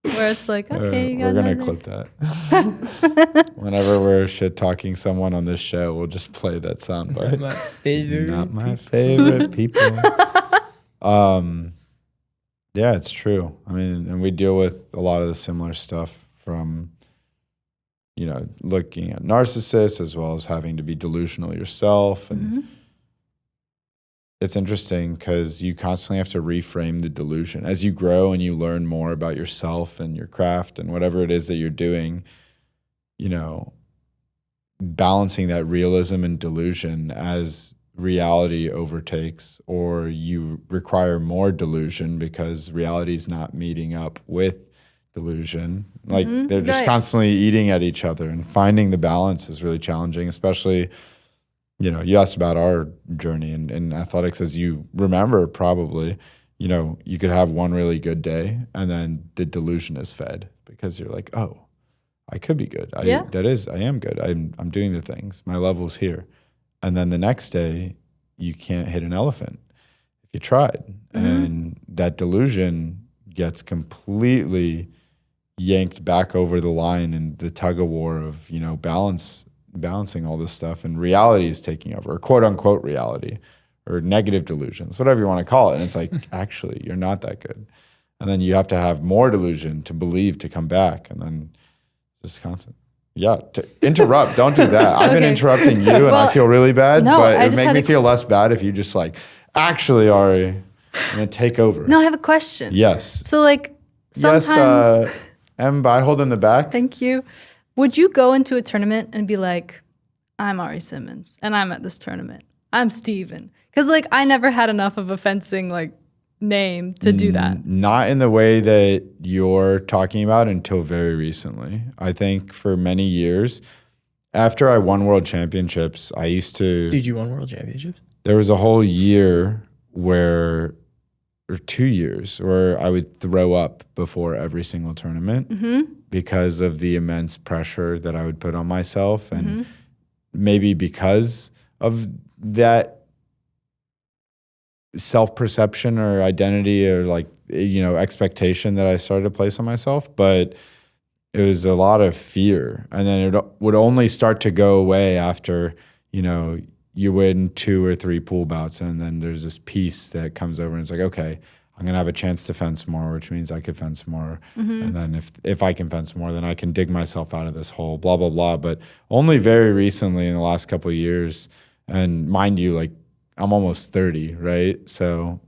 Where it's like, okay, you got we're gonna another- clip that. Whenever we're shit talking someone on this show, we'll just play that soundbite. My favorite Not my favorite people. Yeah, it's true. I mean, and we deal with a lot of the similar stuff from, you know, looking at narcissists as well as having to be delusional yourself. And it's interesting because you constantly have to reframe the delusion. As you grow and you learn more about yourself and your craft and whatever it is that you're doing, you know, balancing that realism and delusion as reality overtakes, or you require more delusion because reality is not meeting up with delusion. Like, they're just Right. constantly eating at each other, and finding the balance is really challenging, especially, you know, you asked about our journey in athletics. As you remember, probably, you know, you could have one really good day and then the delusion is fed because you're like, oh, I could be good. I am good. I'm doing the things. My level's here. And then the next day, you can't hit an elephant if you tried. And that delusion gets completely yanked back over the line in the tug of war of, you know, balancing all this stuff. And reality is taking over, or quote unquote reality, or negative delusions, whatever you want to call it. And it's like, actually, you're not that good. And then you have to have more delusion to believe to come back. And then it's just constant. Yeah, interrupt. Don't do that. I've been interrupting you, and I feel really bad. No, but I it would just make had me a- feel less bad if you just like, actually, Ari, I'm gonna take over. No, I have a question. Yes. So like sometimes, Yes. M. Beihold in the back. thank you. Would you go into a tournament and be like, I'm Ari Simmons and I'm at this tournament. I'm Steven. Because like I never had enough of a fencing like name to do that. Not in the way that you're talking about until very recently. I think for many years, after I won world championships, I used to. Did you won world championships? There was a whole year or 2 years, where I would throw up before every single tournament because of the immense pressure that I would put on myself. And maybe because of that self-perception or identity or like, you know, expectation that I started to place on myself. But it was a lot of fear. And then it would only start to go away after, you know, you win 2 or 3 pool bouts, and then there's this piece that comes over and it's like, okay, I'm going to have a chance to fence more, which means I could fence more. And then if I can fence more, then I can dig myself out of this hole, blah, blah, blah. But only very recently in the last couple of years, and mind you, like, I'm almost 30, right? So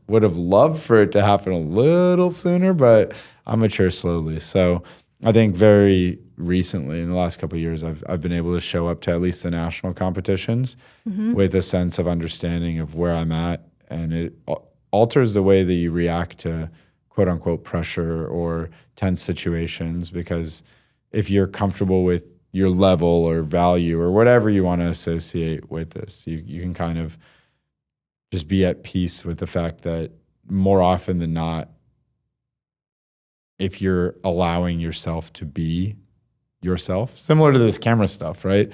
would have loved for it to happen a little sooner, but I mature slowly. So I think very recently, in the last couple of years, I've been able to show up to at least the national competitions with a sense of understanding of where I'm at, and it alters the way that you react to quote unquote pressure or tense situations, because if you're comfortable with your level or value or whatever you want to associate with this, you can kind of just be at peace with the fact that more often than not, if you're allowing yourself to be yourself, similar to this camera stuff, right?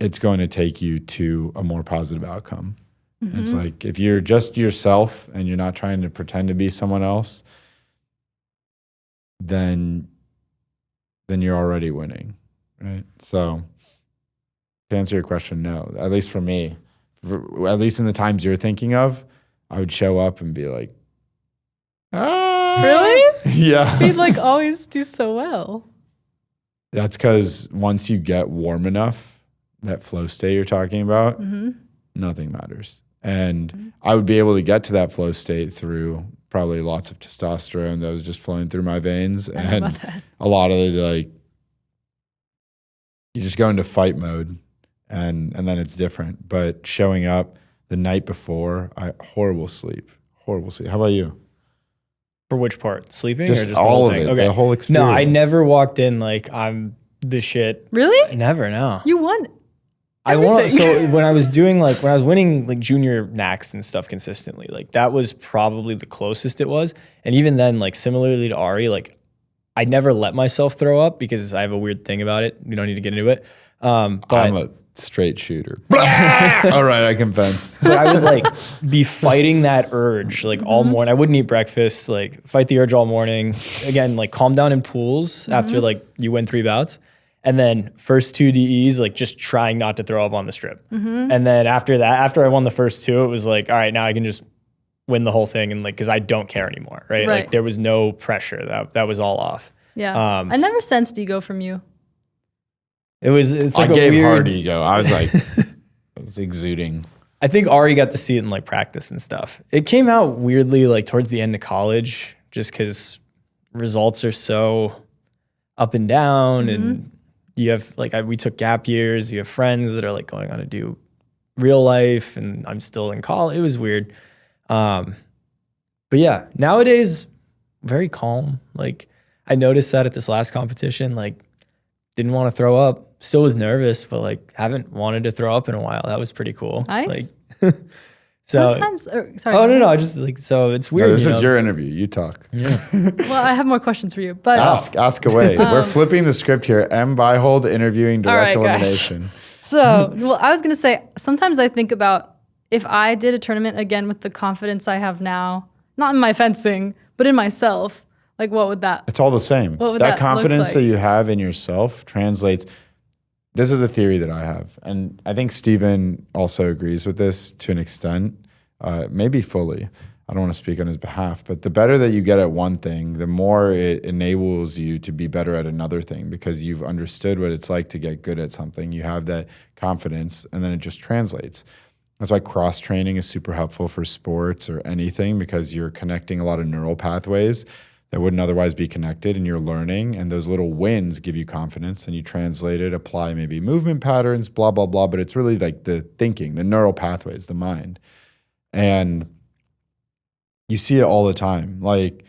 It's going to take you to a more positive outcome. Mm-hmm. It's like if you're just yourself and you're not trying to pretend to be someone else, then you're already winning, right? So to answer your question, no, at least for me, at least in the times you're thinking of, I would show up and be like, really? Yeah. You'd like always do so well. That's because once you get warm enough, that flow state you're talking about, nothing matters. And I would be able to get to that flow state through probably lots of testosterone that was just flowing through my veins. And a lot of the, like, you just go into fight mode and then it's different. But showing up the night before, horrible sleep. How about you? For which part? Sleeping just or just all the whole of thing? it, Okay. the whole experience. No, I never walked in like I'm the shit. Really? Never, no. You won I won. everything. So when I was winning like junior NACs and stuff consistently, like that was probably the closest it was. And even then, like similarly to Ari, like I never let myself throw up because I have a weird thing about it. We don't need to get into it. But I'm a straight shooter. All right, I can fence. But I would like be fighting that urge like all morning. I wouldn't eat breakfast, like fight the urge all morning. Again, like calm down in pools after like you win 3 bouts. And then first 2 DEs, like just trying not to throw up on the strip. And then after that, after I won the first 2, it was like, all right, now I can just win the whole thing. And like, cause I don't care anymore. Right. Like there was no pressure that was all off. Yeah. I never sensed ego from you. It's like I gave weird, hard ego. I was like, I was exuding. I think Ari got to see it in like practice and stuff. It came out weirdly like towards the end of college, just because results are so up and down, and you have like we took gap years. You have friends that are like going on to do real life, and I'm still in college. It was weird, but yeah. Nowadays, very calm. Like I noticed that at this last competition, like didn't want to throw up. Still was nervous, but like haven't wanted to throw up in a while. That was pretty cool. Nice. Like, so sometimes, sorry. Oh no! I just like so it's weird. No, this is your interview. You talk. Yeah. Well, I have more questions for you, but Ask away. We're flipping the script here. Beihold interviewing direct elimination. So, well, I was gonna say sometimes I think about if I did a tournament again with the confidence I have now, not in my fencing, but in myself. Like, what would that? It's all the same. What would that that confidence look that like? you have in yourself translates. This is a theory that I have, and I think Steven also agrees with this to an extent, maybe fully. I don't want to speak on his behalf, but the better that you get at one thing, the more it enables you to be better at another thing because you've understood what it's like to get good at something. You have that confidence, and then it just translates. That's why cross-training is super helpful for sports or anything because you're connecting a lot of neural pathways that wouldn't otherwise be connected, and you're learning, and those little wins give you confidence, and you translate it, apply maybe movement patterns, blah, blah, blah, but it's really like the thinking, the neural pathways, the mind. And you see it all the time. Like,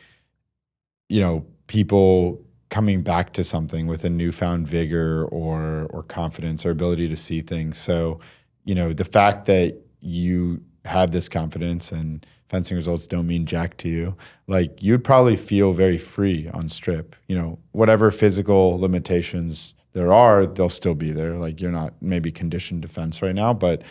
you know, people coming back to something with a newfound vigor or confidence or ability to see things. So, you know, the fact that you have this confidence and fencing results don't mean jack to you, like you'd probably feel very free on strip. You know, whatever physical limitations there are, they'll still be there. Like you're not maybe conditioned to fence right now, but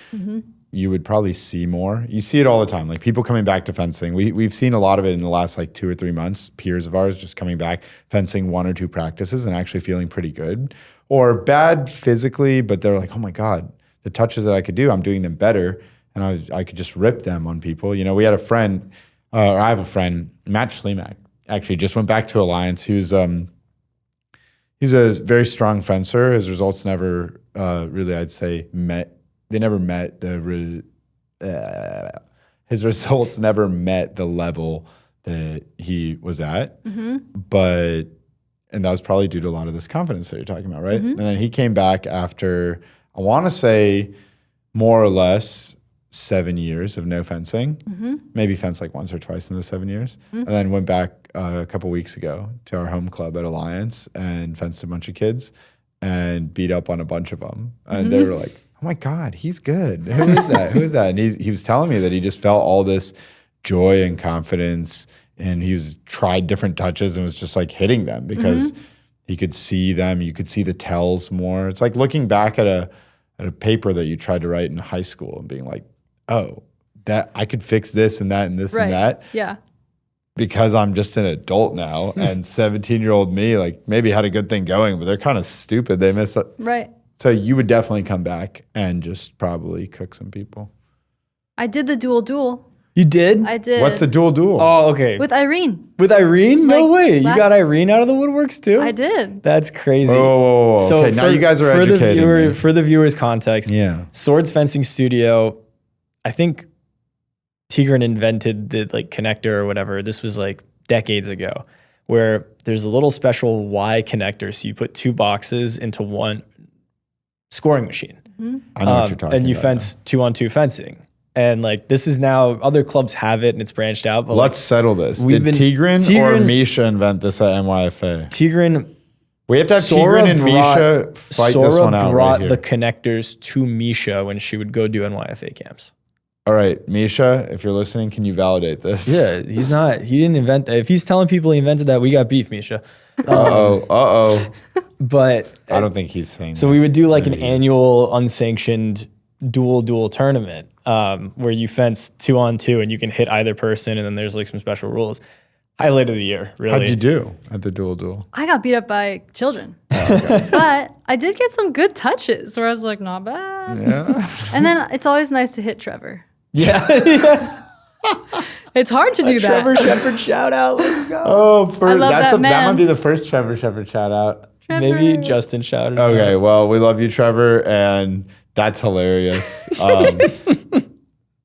you would probably see more. You see it all the time, like people coming back to fencing. We've seen a lot of it in the last like 2 or 3 months, peers of ours just coming back, fencing 1 or 2 practices and actually feeling pretty good or bad physically, but they're like, oh my God, the touches that I could do, I'm doing them better. And I could just rip them on people. You know, we had a friend, or I have a friend, Matt Schlemak, actually just went back to Alliance. He's a very strong fencer. His results never really, I'd say, they never met his results never met the level that he was at. But, and that was probably due to a lot of this confidence that you're talking about, right? And then he came back after, I want to say, more or less 7 years of no fencing. Maybe fenced like once or twice in the 7 years. And then went back a couple weeks ago to our home club at Alliance and fenced a bunch of kids and beat up on a bunch of them. And they were like, oh my God, he's good. Who is that? Who is that? And he was telling me that he just felt all this joy and confidence, and he was tried different touches and was just like hitting them because he could see them. You could see the tells more. It's like looking back at a paper that you tried to write in high school and being like, oh, that I could fix this and that and this and that. Yeah. Because I'm just an adult now, and 17-year-old me, like, maybe had a good thing going, but they're kind of stupid. They miss it. Right. So you would definitely come back and just probably cook some people. I did the duel. You did? I did. What's the duel? Oh, okay. With Irene. With Irene? No Like, way. You got last- Irene out of the woodworks too? I did. That's crazy. Whoa. Okay, now you guys are educating me. For the viewers' context, Yeah. Swords Fencing Studio, I think Tigran invented the like connector or whatever. This was like decades ago, where there's a little special Y connector. So you put two boxes into one scoring machine. I know what you're talking about. And you fence 2-on-2 fencing. And like this is now, other clubs have it and it's branched out. But Let's settle this. we've Did been- Tigran or Tigran- Misha invent this at NYFA? Tigran, We have to have Sora Tigran and Misha fight Sora this one out brought right here. the connectors to Misha when she would go do NYFA camps. All right, Misha, if you're listening, can you validate this? Yeah, he didn't invent that. If he's telling people he invented that, we got beef, Misha. Uh-oh. But I don't think he's saying so that. we would do like an Maybe he is. annual unsanctioned dual tournament where you fence 2-on-2 and you can hit either person, and then there's like some special rules. Highlight of the year, really. How'd you do at the duel? I got beat up by children. But I did get some good touches where I was like, not bad. Yeah. And then it's always nice to hit Trevor. Yeah. It's hard to do that. Trevor Shepard shout out. Let's go. Oh, love that that man. might be the first Trevor Shepard shout out. Trevor. Maybe Justin shouted. out. Okay, well, we love you, Trevor, and that's hilarious.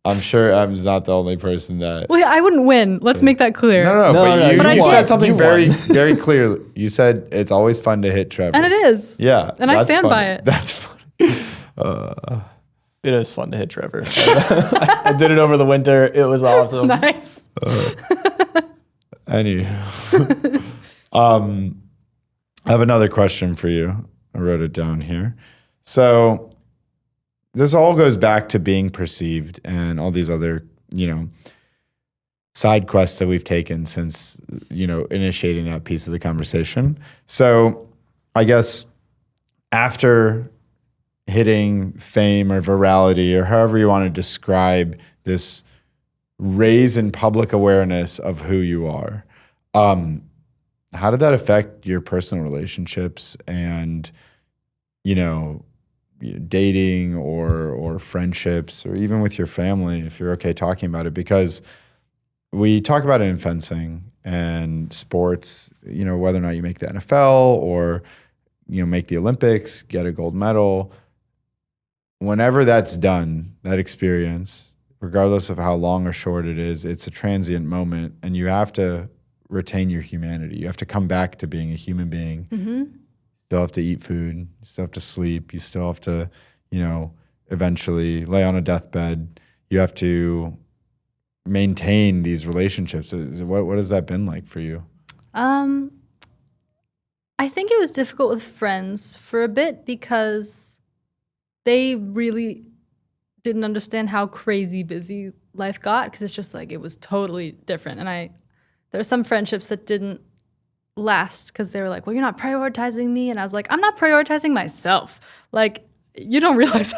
I'm sure I'm not the only person that. Well, yeah, I wouldn't win. Let's make that clear. No, No, but no, you, but I you did. said something You very, won. very clear. You said it's always fun to hit Trevor. And it is. Yeah. And I that's stand funny. by it. That's funny. It is fun to hit Trevor. I did it over the winter. It was awesome. Nice. Anywho. I have another question for you. I wrote it down here. So this all goes back to being perceived and all these other, side quests that we've taken since, initiating that piece of the conversation. So I guess after hitting fame or virality or however you want to describe this raise in public awareness of who you are, how did that affect your personal relationships and, dating or friendships or even with your family, if you're okay talking about it? Because we talk about it in fencing and sports, whether or not you make the NFL or, make the Olympics, get a gold medal. Whenever that's done, that experience, regardless of how long or short it is, it's a transient moment, and you have to retain your humanity. You have to come back to being a human being. Mm-hmm. Still have to eat food. You still have to sleep. You still have to, eventually lay on a deathbed. You have to maintain these relationships. What has that been like for you? I think it was difficult with friends for a bit because they really didn't understand how crazy busy life got, because it's just like it was totally different. And there were some friendships that didn't last because they were like, well, you're not prioritizing me. And I was like, I'm not prioritizing myself. Like, you don't realize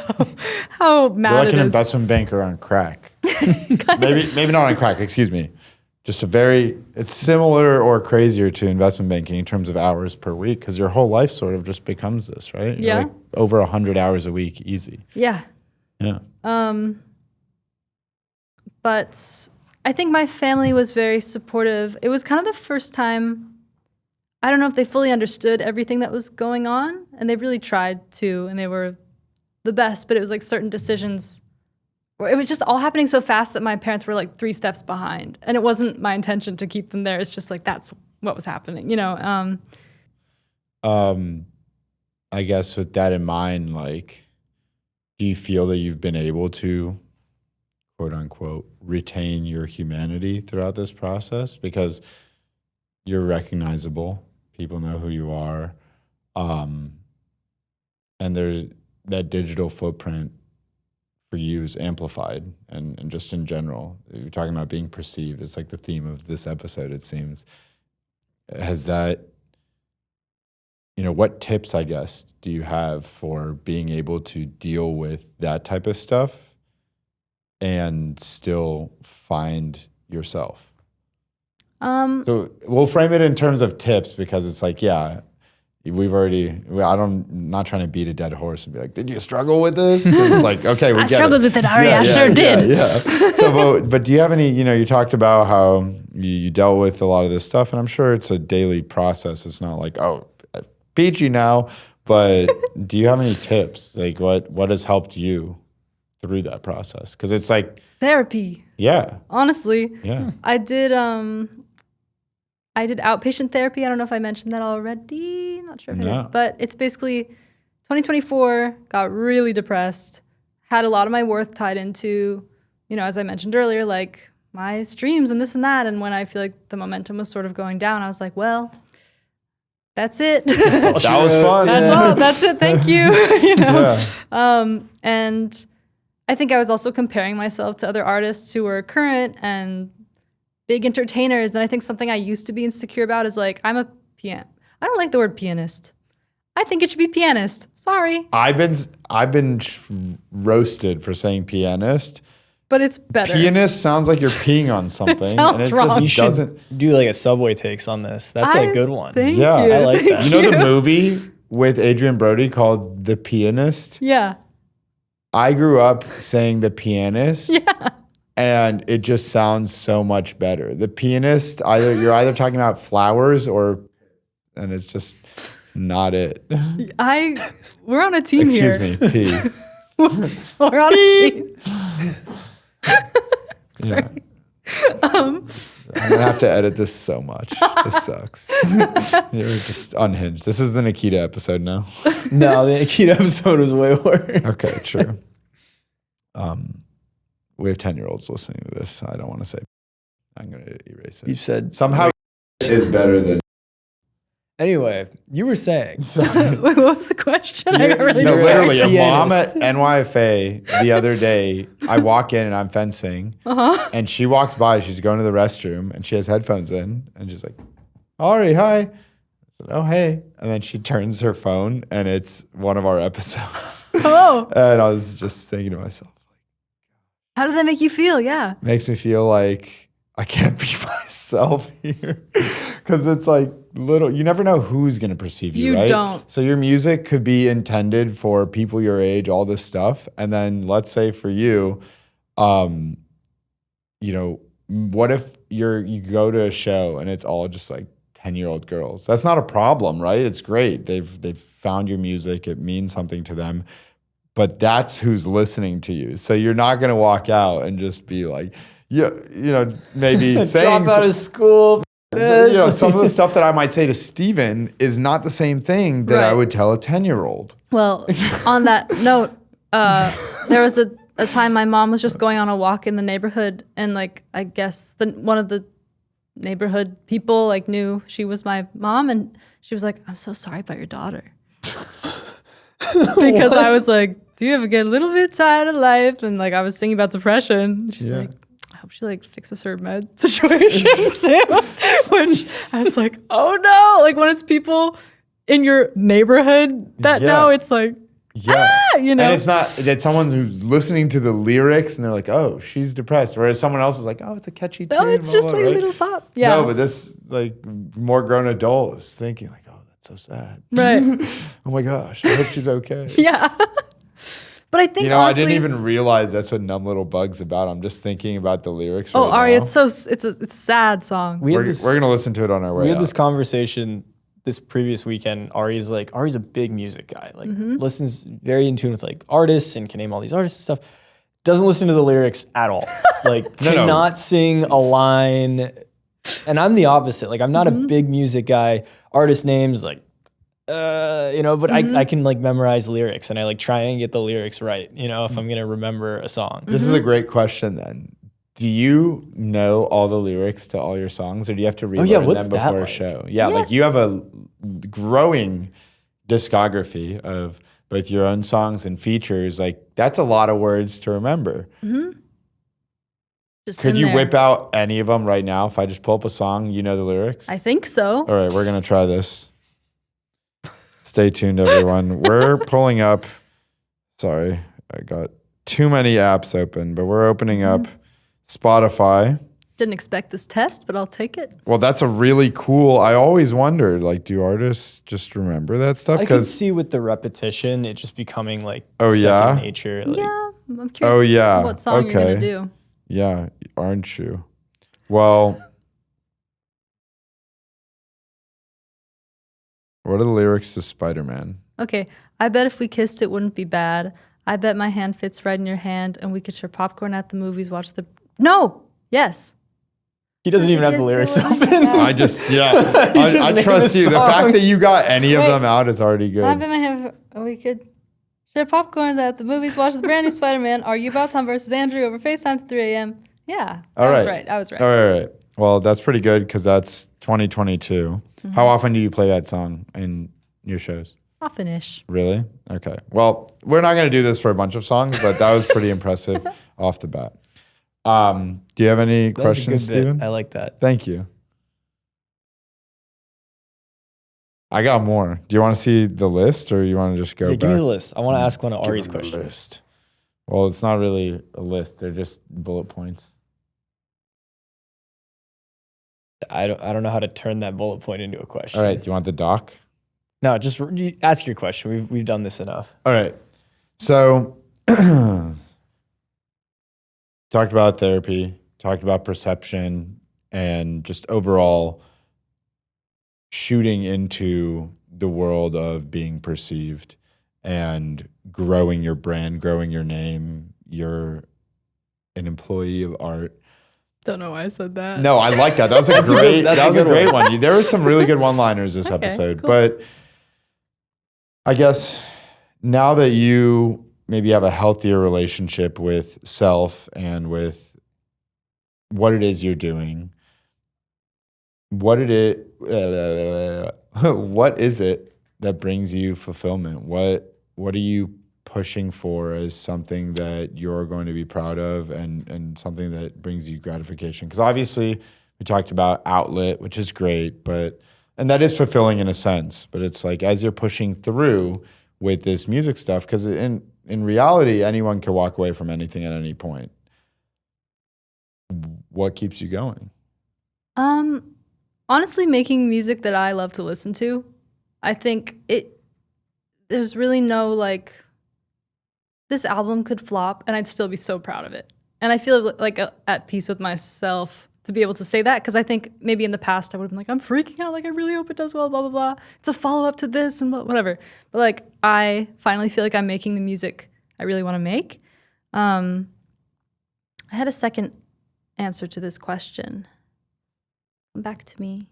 how mad You're like it an is. investment banker on crack. maybe not on crack, excuse me. Just it's similar or crazier to investment banking in terms of hours per week, because your whole life sort of just becomes this, right? You're Yeah. like over 100 hours a week, easy. Yeah. Yeah. But I think my family was very supportive. It was kind of the first time, I don't know if they fully understood everything that was going on, and they really tried to, and they were the best, but it was like certain decisions where it was just all happening so fast that my parents were like 3 steps behind, and it wasn't my intention to keep them there. It's just like, that's what was happening, I guess with that in mind, like, do you feel that you've been able to quote unquote, retain your humanity throughout this process because you're recognizable. People know who you are. And there's that digital footprint for you is amplified and just in general. You're talking about being perceived. It's like the theme of this episode, it seems. Has that, what tips, I guess, do you have for being able to deal with that type of stuff and still find yourself? So we'll frame it in terms of tips because it's like, I'm not trying to beat a dead horse and be like, did you struggle with this? It's like, okay, I struggled with it, Ari. I sure did. Yeah. So, but do you have any, you talked about how you dealt with a lot of this stuff, and I'm sure it's a daily process. It's not like, oh, peachy now, but do you have any tips? Like what has helped you through that process? Because it's like therapy. Yeah. Honestly. Yeah. I did outpatient therapy. I don't know if I mentioned that already. Not sure if I did. But it's basically 2024, got really depressed, had a lot of my worth tied into, as I mentioned earlier, like my streams and this and that. And when I feel like the momentum was sort of going down, I was like, well, that's it. That was fun. That's all. That's it. Thank you. And I think I was also comparing myself to other artists who were current and big entertainers. And I think something I used to be insecure about is like, I don't like the word pianist. I think it should be pianist. Sorry. I've been roasted for saying pianist. But it's better. Pianist sounds like you're peeing on something. Sounds and it wrong. just doesn't do like a Subway takes on this. That's a good one. Thank you. I like that. You know the movie with Adrian Brody called The Pianist? Yeah. I grew up saying The Pianist. Yeah. And it just sounds so much better. The Pianist, you're either talking about flowers and it's just not it. We're on a team Excuse here. me, P. We're on a team. Yeah. I'm gonna have to edit this so much. This sucks. You're just unhinged. This is the Nikita episode now. No, the Nikita episode was way worse. Okay, true. We have 10-year-olds listening to this. I don't want to say. I'm gonna erase it. You said somehow is better than. Anyway, you were saying. Wait, what was the question? I got really literally, a mom pianist. at NYFA the other day, I walk in and I'm fencing, and she walks by, she's going to the restroom, and she has headphones in, and she's like, Ari, hi. I said, oh, hey. And then she turns her phone, and it's one of our episodes. Oh. And I was just thinking to myself, how does that make you feel? Yeah. makes me feel like I can't be myself here. Because it's like you never know who's going to perceive you, right? You don't. So your music could be intended for people your age, all this stuff. And then let's say for you, what if you go to a show and it's all just like 10-year-old girls? That's not a problem, right? It's great. They've found your music. It means something to them. But that's who's listening to you. So you're not going to walk out and just be like, maybe saying drop out of school. Some of the stuff that I might say to Steven is not the same thing that I would tell a 10-year-old. Well, on that note, there was a time my mom was just going on a walk in the neighborhood, and like I guess one of the neighborhood people like knew she was my mom, and she was like, "I'm so sorry about your daughter," because I was like, "Do you ever get a little bit tired of life?" And like I was singing about depression. She's like, I hope she like fixes her med situation soon. Which I was like, oh no. Like when it's people in your neighborhood that know, it's like, And it's someone who's listening to the lyrics and they're like, oh, she's depressed. Whereas someone else is like, oh, it's a catchy tune. Oh, it's just like a little pop. Yeah. No, but this like more grown adult is thinking like, oh, that's so sad. Right. Oh my gosh, I hope she's okay. Yeah. But I think honestly, I didn't even realize that's what Numb Little Bug's about. I'm just thinking about the lyrics. Oh, right Ari, now. it's a sad song. We're gonna listen to it on our way. We had this conversation this previous weekend. Ari's a big music guy. Like listens very in tune with like artists and can name all these artists and stuff. Doesn't listen to the lyrics at all. Like cannot sing a line. And I'm the opposite. Like I'm not a big music guy. Artist names like But I can like memorize lyrics and I like try and get the lyrics right, if I'm going to remember a song. This is a great question then. Do you know all the lyrics to all your songs, or do you have to relearn them before a show? Yeah, Yes. like you have a growing discography of both your own songs and features. Like that's a lot of words to remember. Just Could in you there. whip out any of them right now? If I just pull up a song, you know the lyrics? I think so. All right, we're going to try this. Stay tuned, everyone. We're pulling up. Sorry, I got too many apps open, but we're opening up Spotify. Didn't expect this test, but I'll take it. Well, that's a really cool. I always wondered, like, do artists just remember that stuff? I can see with the repetition, it just becoming like second nature. Like, Yeah, I'm curious what song you're going to do. Yeah, aren't you? Well, what are the lyrics to Spider-Man? Okay, I bet if we kissed it wouldn't be bad. I bet my hand fits right in your hand and we could share popcorn at the movies, watch the... No! Yes. He doesn't even have the lyrics open. I just I trust you. The fact that you got any of them out is already good. I bet my hand... We could share popcorn at the movies, watch the brand new Spider-Man, argue about Tom versus Andrew over FaceTime at 3 a.m. Yeah, I was right. All right. Well, that's pretty good because that's 2022. How often do you play that song in your shows? Often-ish. Really? Okay. Well, we're not going to do this for a bunch of songs, but that was pretty impressive off the bat. Do you have any questions, Steven? I like that. Thank you. I got more. Do you want to see the list or you want to just go back? Give me the list. I want to ask one of Ari's questions. List. Well, it's not really a list. They're just bullet points. I don't know how to turn that bullet point into a question. All right. Do you want the doc? No, just ask your question. We've done this enough. All right. So talked about therapy, talked about perception, and just overall shooting into the world of being perceived and growing your brand, growing your name. You're an employee of art. Don't know why I said that. No, I like that. That was a great one. There were some really good one-liners this episode. Cool. But I guess now that you maybe have a healthier relationship with self and with what it is you're doing, what is it that brings you fulfillment? What are you pushing for as something that you're going to be proud of and something that brings you gratification? Because obviously we talked about outlet, which is great, and that is fulfilling in a sense, but it's like as you're pushing through with this music stuff, because in reality, anyone can walk away from anything at any point. What keeps you going? Honestly, making music that I love to listen to. I think there's really no like, this album could flop and I'd still be so proud of it. And I feel like at peace with myself to be able to say that, because I think maybe in the past I would have been like, I'm freaking out, like I really hope it does well, blah, blah, blah. It's a follow-up to this and whatever. But like, I finally feel like I'm making the music I really want to make. I had a second answer to this question. Come back to me.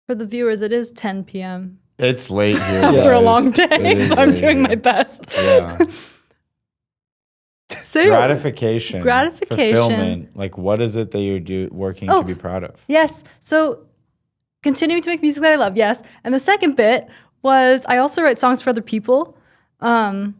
For the viewers, it is 10 p.m. It's late here. After a long day, so I'm doing my best. Yeah. Gratification. Fulfillment. Like, what is it that you're working to be proud of? Yes. So continuing to make music that I love, yes. And the second bit was I also write songs for other people. And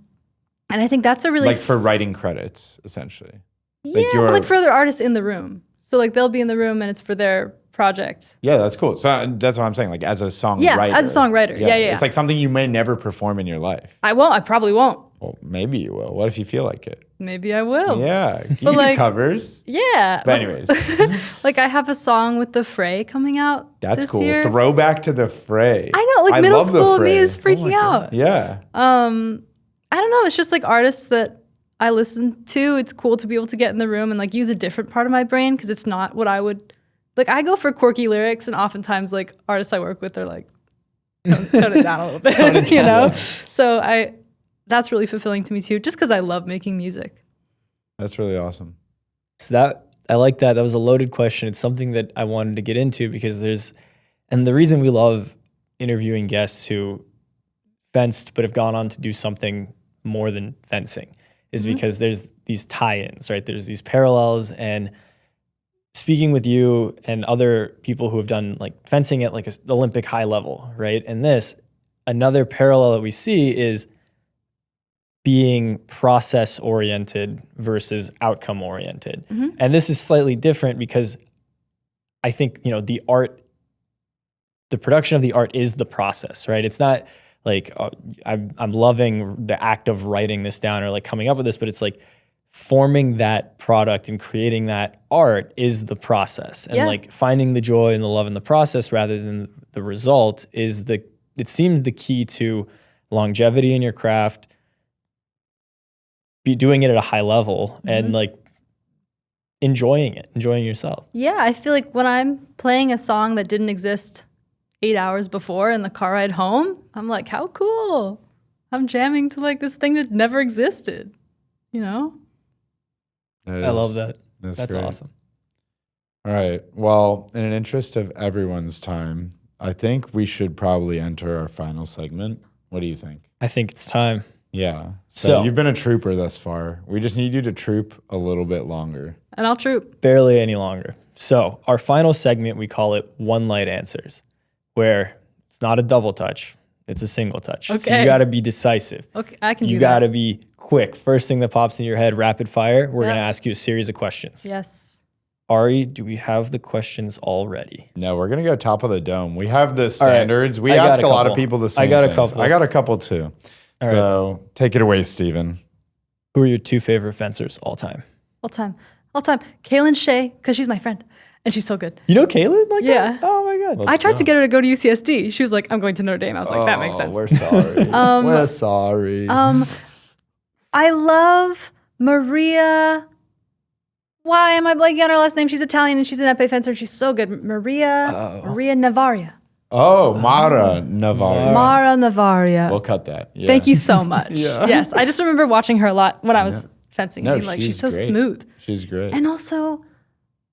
I think that's a really... Like for writing credits, essentially. Yeah, but like for other artists in the room. So like they'll be in the room and it's for their project. Yeah, that's cool. So that's what I'm saying. Like as a songwriter. Yeah, as a songwriter. Yeah. It's like something you may never perform in your life. I won't. I probably won't. Well, maybe you will. What if you feel like it? Maybe I will. Yeah. You can do covers. Yeah. But anyways. Like I have a song with The Fray coming out That's this cool. year. Throwback to The Fray. I know. Like middle school me is freaking out. Yeah. I don't know. It's just like artists that I listen to. It's cool to be able to get in the room and like use a different part of my brain because it's not what I would... Like I go for quirky lyrics and oftentimes like artists I work with are like, tone it down a little bit, you know? So that's really fulfilling to me too, just because I love making music. That's really awesome. So I like that. That was a loaded question. It's something that I wanted to get into because and the reason we love interviewing guests who fenced but have gone on to do something more than fencing is because there's these tie-ins, right? There's these parallels, and speaking with you and other people who have done like fencing at like an Olympic high level, right? And another parallel that we see is being process oriented versus outcome oriented. And this is slightly different because I think, the production of the art is the process, right? It's not like I'm loving the act of writing this down or like coming up with this, but it's like forming that product and creating that art is the process. And like finding the joy and the love in the process rather than the result is it seems the key to longevity in your craft, be doing it at a high level and like enjoying yourself. Yeah, I feel like when I'm playing a song that didn't exist 8 hours before in the car ride home, I'm like, how cool. I'm jamming to like this thing that never existed, I love that. That's great. awesome. All right. Well, in an interest of everyone's time, I think we should probably enter our final segment. What do you think? I think it's time. Yeah. So you've been a trooper thus far. We just need you to troop a little bit longer. And I'll troop. Barely any longer. So our final segment, we call it One Light Answers, where it's not a double touch, it's a single touch. Okay. So you got to be decisive. Okay, I can do that. You got to be quick. First thing that pops in your head, rapid fire. We're going to ask you a series of questions. Yes. Ari, do we have the questions all ready? No, we're going to go top of the dome. We have the standards. We I got ask a a lot of couple. people the same I got a things. couple. I got a couple too. All So take it away, Steven. Who are your two favorite fencers all time? All time. Kaylin Shea, because she's my friend. And she's so good. You know Kaylin like Yeah. that? Oh my God. I tried to get her to go to UCSD. She was like, I'm going to Notre Dame. I was like, that makes sense. We're sorry. We're sorry. I love Maria. Why am I blanking on her last name? She's Italian and she's an epee fencer and she's so good. Maria Navaria. Mara Navarro. Mara Navaria. We'll cut that. Yeah. Thank you so much. Yeah. Yes, I just remember watching her a lot when I was fencing and being like, she's so great. smooth. She's great. And also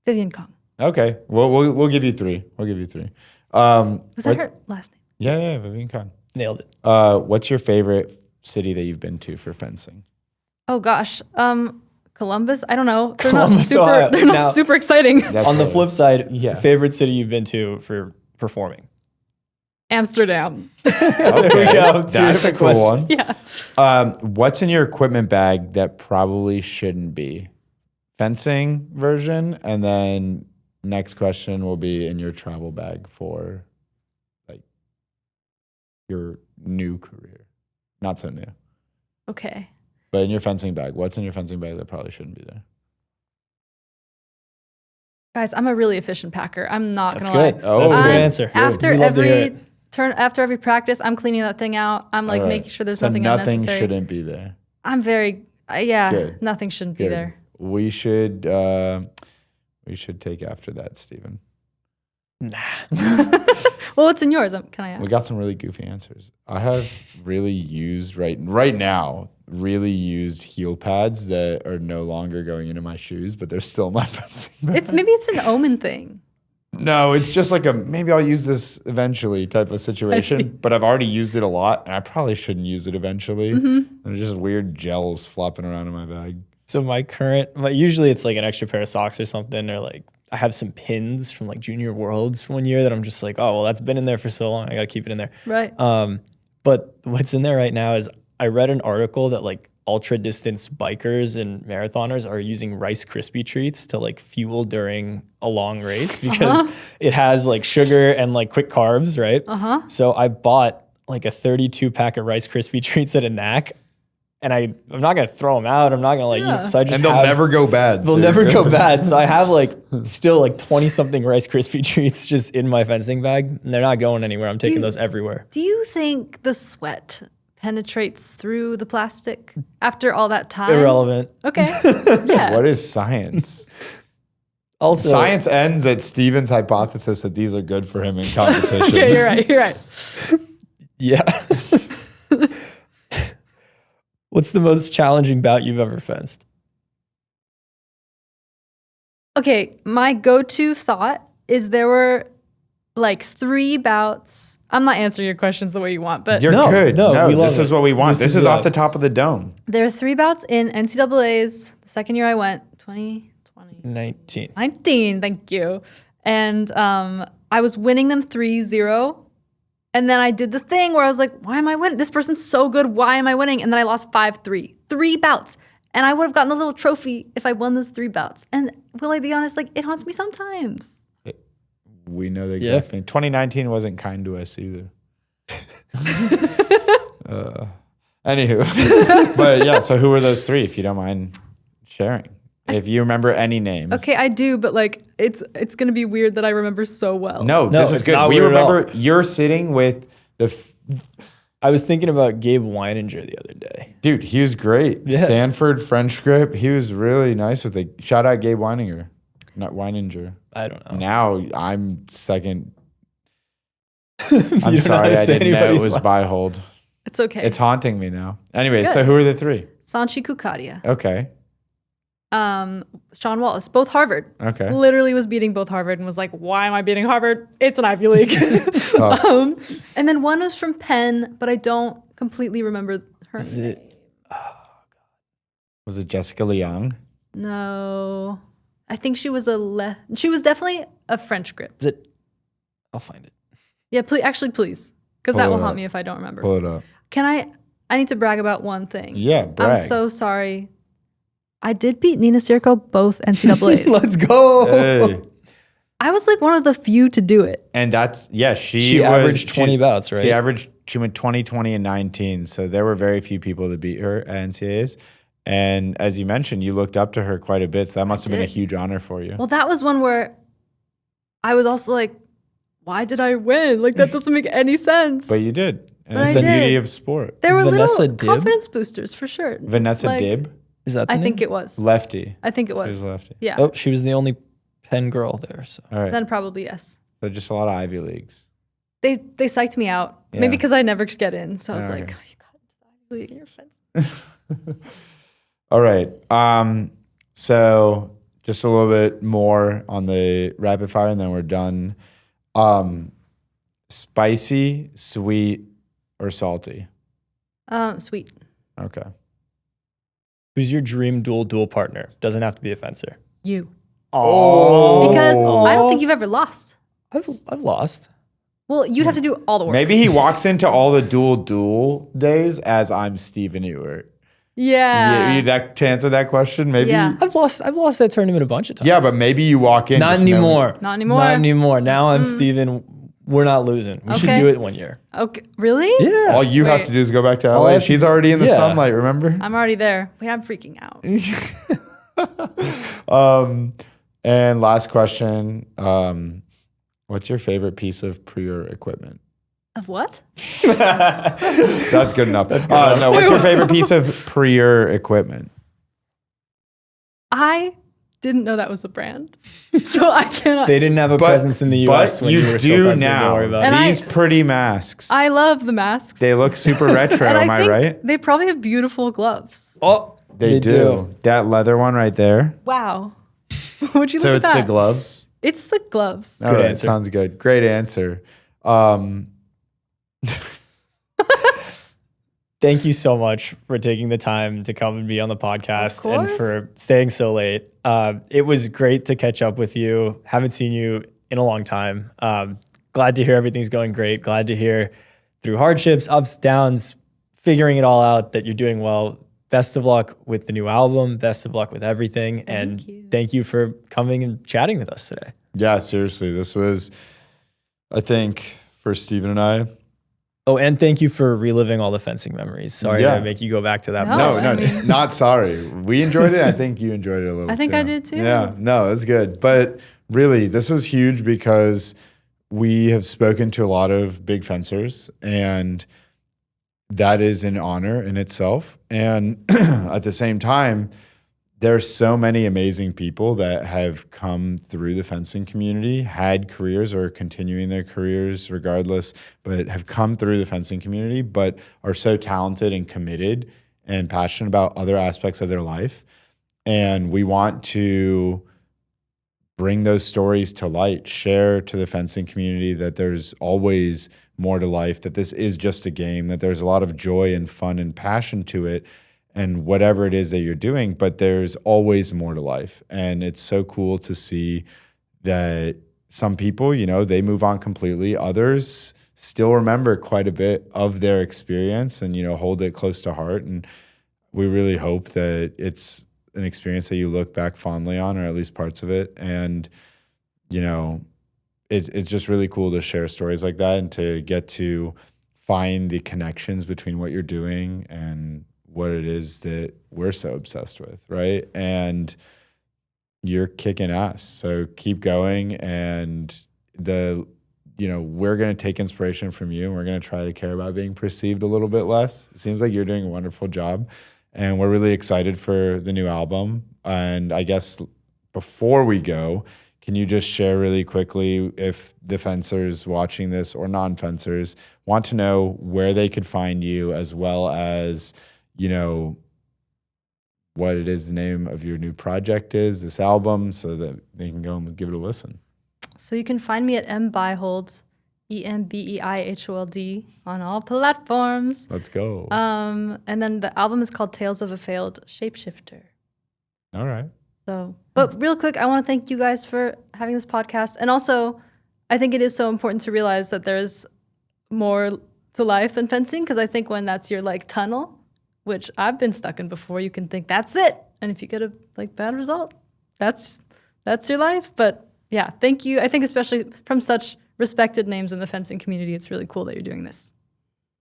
Vivian Kong. Okay. Well, we'll give you three. We'll give you three. Was that her last name? Yeah, Vivian Khan. Nailed it. What's your favorite city that you've been to for fencing? Oh gosh. Columbus? I don't know. They're Columbus, not Ohio. super, they're not Now- super exciting. That's On the really- flip side, Yeah. favorite city you've been to for performing? Amsterdam. Okay. we go. Two That's a different cool questions. one. What's in your equipment bag that probably shouldn't be? Fencing version, and then next question will be in your travel bag for like your new career. Not so new. Okay. But in your fencing bag, what's in your fencing bag that probably shouldn't be there? Guys, I'm a really efficient packer. I'm not That's gonna lie. good. That's a good I'm- answer. After We love to hear it. after every practice, I'm cleaning that thing out. I'm like All right. making sure there's So nothing nothing unnecessary. shouldn't be there. I'm very Good. nothing shouldn't be Good. there. We should take after that, Steven. Well, what's in yours? Can I ask? We got some really goofy answers. I have really used right now heel pads that are no longer going into my shoes, but they're still my fencing bag. Maybe it's an omen thing. No, it's just like maybe I'll use this eventually type of see. situation, but I've already used it a lot and I probably shouldn't use it eventually. Mm-hmm. There's just weird gels flopping around in my bag. So usually it's like an extra pair of socks or something, or like I have some pins from like Junior Worlds from one year that I'm just like, oh, well, that's been in there for so long. I got to keep it in there. Right. But what's in there right now is I read an article that like ultra distance bikers and marathoners are using Rice Krispie treats to like fuel during a long race because it has like sugar and like quick carbs, right? So I bought like a 32 pack of Rice Krispie treats at a knack. And I'm not gonna throw them out. I'm not gonna so I just And they'll never go bad. They'll never go bad. So I have like still like 20 something Rice Krispie treats just in my fencing bag, and they're not going anywhere. I'm taking those everywhere. Do you think the sweat penetrates through the plastic after all that time? Irrelevant. Okay. Yeah. What is science? Also, Science ends at Steven's hypothesis that these are good for him in competition. Okay, you're right. You're right. yeah. What's the most challenging bout you've ever fenced? Okay, my go-to thought is there were like 3 bouts. I'm not answering your questions the way you want, but You're No, good. no, No, we love this is it. what we want. This This is is off the top of the dome. there are 3 bouts in NCAA's the second year I went, 2020. 19. 19, thank you. And I was winning them 3-0. And then I did the thing where I was like, why am I winning? This person's so good. Why am I winning? And then I lost 5-3. 3 bouts. And I would have gotten a little trophy if I won those 3 bouts. And will I be honest? Like, it haunts me sometimes. We know the exact thing. 2019 wasn't kind to us either. Anywho. But yeah, so who were those 3, if you don't mind sharing? If you remember any names. Okay, I do, but like, it's going to be weird that I remember so well. No, this is it's good. not We weird at all. remember you're sitting with I was thinking about Gabe Weininger the other day. dude, he was great. Yeah. Stanford French grip. He was really nice with it. Shout out Gabe Weininger. Not Weininger. I don't know. Now I'm second. You I'm don't know how sorry, to I say didn't know it anybody's was last- Beihold. It's okay. It's haunting me now. Anyway, so Good. who are the 3? Sanchi Kukadia. Okay. Sean Wallace, both Harvard. Okay. Literally was beating both Harvard and was like, why am I beating Harvard? It's an Ivy League. And then one was from Penn, but I don't completely remember her Is name. it? Was it Jessica Leong? No. I think she was she was definitely a French grip. Is it? I'll find it. Yeah, please. Because that Pull will it haunt up. me if I don't remember. Pull it up. I need to brag about one thing. Yeah, brag. I'm so sorry. I did beat Nina Circo both NCAAs. Let's go. Hey. I was like one of the few to do it. And that's, yeah, she She was, averaged 20 bouts, right? She went 20, 20, and 19. So there were very few people to beat her at NCAAs. And as you mentioned, you looked up to her quite a bit. So that must have been a did. huge honor for you. Well, that was one where I was also like, why did I win? Like, that doesn't make any sense. But you did. And But it's I the did. beauty of sport. There were Vanessa little Dibb? confidence boosters for sure. Vanessa Like, Dibb, Is that the I name? think it was. lefty. I think it She was was. lefty. Yeah. Oh, she was the only Penn girl there. So All right. Then probably yes. So just a lot of Ivy Leagues. They psyched me out. Yeah. Maybe because I never get in. So I was Okay. like, oh, you got into the Ivy League and you're offensive. All right. So just a little bit more on the rapid fire, and then we're done. Spicy, sweet, or salty? Sweet. Okay. who's your dream dual partner? Doesn't have to be a fencer. You. Oh, Because I don't think you've ever lost. I've lost. Well, you'd have to do all the work. Maybe he walks into all the dual days as I'm Steven Ewert. Yeah. To answer that question, maybe. Yeah. I've lost that tournament a bunch of times. Yeah, but maybe you walk in. not just knowing- anymore. Not anymore. Not anymore. Now I'm Steven. We're not losing. We should Okay. do it one year. Okay. Really? Yeah. All you have Wait. to do is go back to All I LA. have to She's do- already in the yeah. sunlight, remember? I'm already there. Wait, I'm freaking out. And last question. What's your favorite piece of pre-or equipment? Of what? That's good enough. No, what's your favorite piece of pre-or equipment? I didn't know that was a brand. So I cannot. They didn't have a presence in the U.S. But when you you were still do fencing. now. Don't worry about And it. I- These pretty masks. I love the masks. They look super retro, and am I think right? They probably have beautiful gloves. Oh, They do. That leather one right there. Wow. Would you So look it's at that? the gloves. It's the gloves. All right, answer. sounds good. Great answer. Thank you so much for taking the time to come and be on the podcast Of and course. for staying so late. It was great to catch up with you. Haven't seen you in a long time. Glad to hear everything's going great. Glad to hear through hardships, ups, downs, figuring it all out that you're doing well. Best of luck with the new album. Best of luck with everything. Thank you for coming and chatting with us today. Yeah, seriously. This was, I think, for Steven and I. Oh, and thank you for reliving all the fencing memories. Sorry Yeah. to make you go back to that. No, No, place. no, I mean- not sorry. We enjoyed it. I think you enjoyed it a little I think too. I did too. Yeah, no, it's good. But really, this is huge because we have spoken to a lot of big fencers, and that is an honor in itself. And at the same time, there's so many amazing people that have come through the fencing community, had careers or are continuing their careers regardless, but have come through the fencing community, but are so talented and committed and passionate about other aspects of their life. And we want to bring those stories to light, share to the fencing community that there's always more to life, that this is just a game, that there's a lot of joy and fun and passion to it and whatever it is that you're doing, but there's always more to life. And it's so cool to see that some people, they move on completely. Others still remember quite a bit of their experience and, hold it close to heart. And we really hope that it's an experience that you look back fondly on, or at least parts of it. And, it's just really cool to share stories like that and to get to find the connections between what you're doing and what it is that we're so obsessed with, right? And you're kicking ass. So keep going. And we're going to take inspiration from you, and we're going to try to care about being perceived a little bit less. It seems like you're doing a wonderful job, and we're really excited for the new album. And I guess before we go, can you just share really quickly, if the fencers watching this or non-fencers want to know where they could find you, as well as, what it is the name of your new project is, this album, so that they can go and give it a listen? So you can find me at Beihold, Embeihold, on all platforms. Let's go. And then the album is called Tales of a Failed Shapeshifter. All right. So, but real quick, I want to thank you guys for having this podcast. And also, I think it is so important to realize that there's more to life than fencing, because I think when that's your tunnel, which I've been stuck in before, you can think that's it. And if you get a bad result, that's your life. But yeah, thank you. I think especially from such respected names in the fencing community, it's really cool that you're doing this.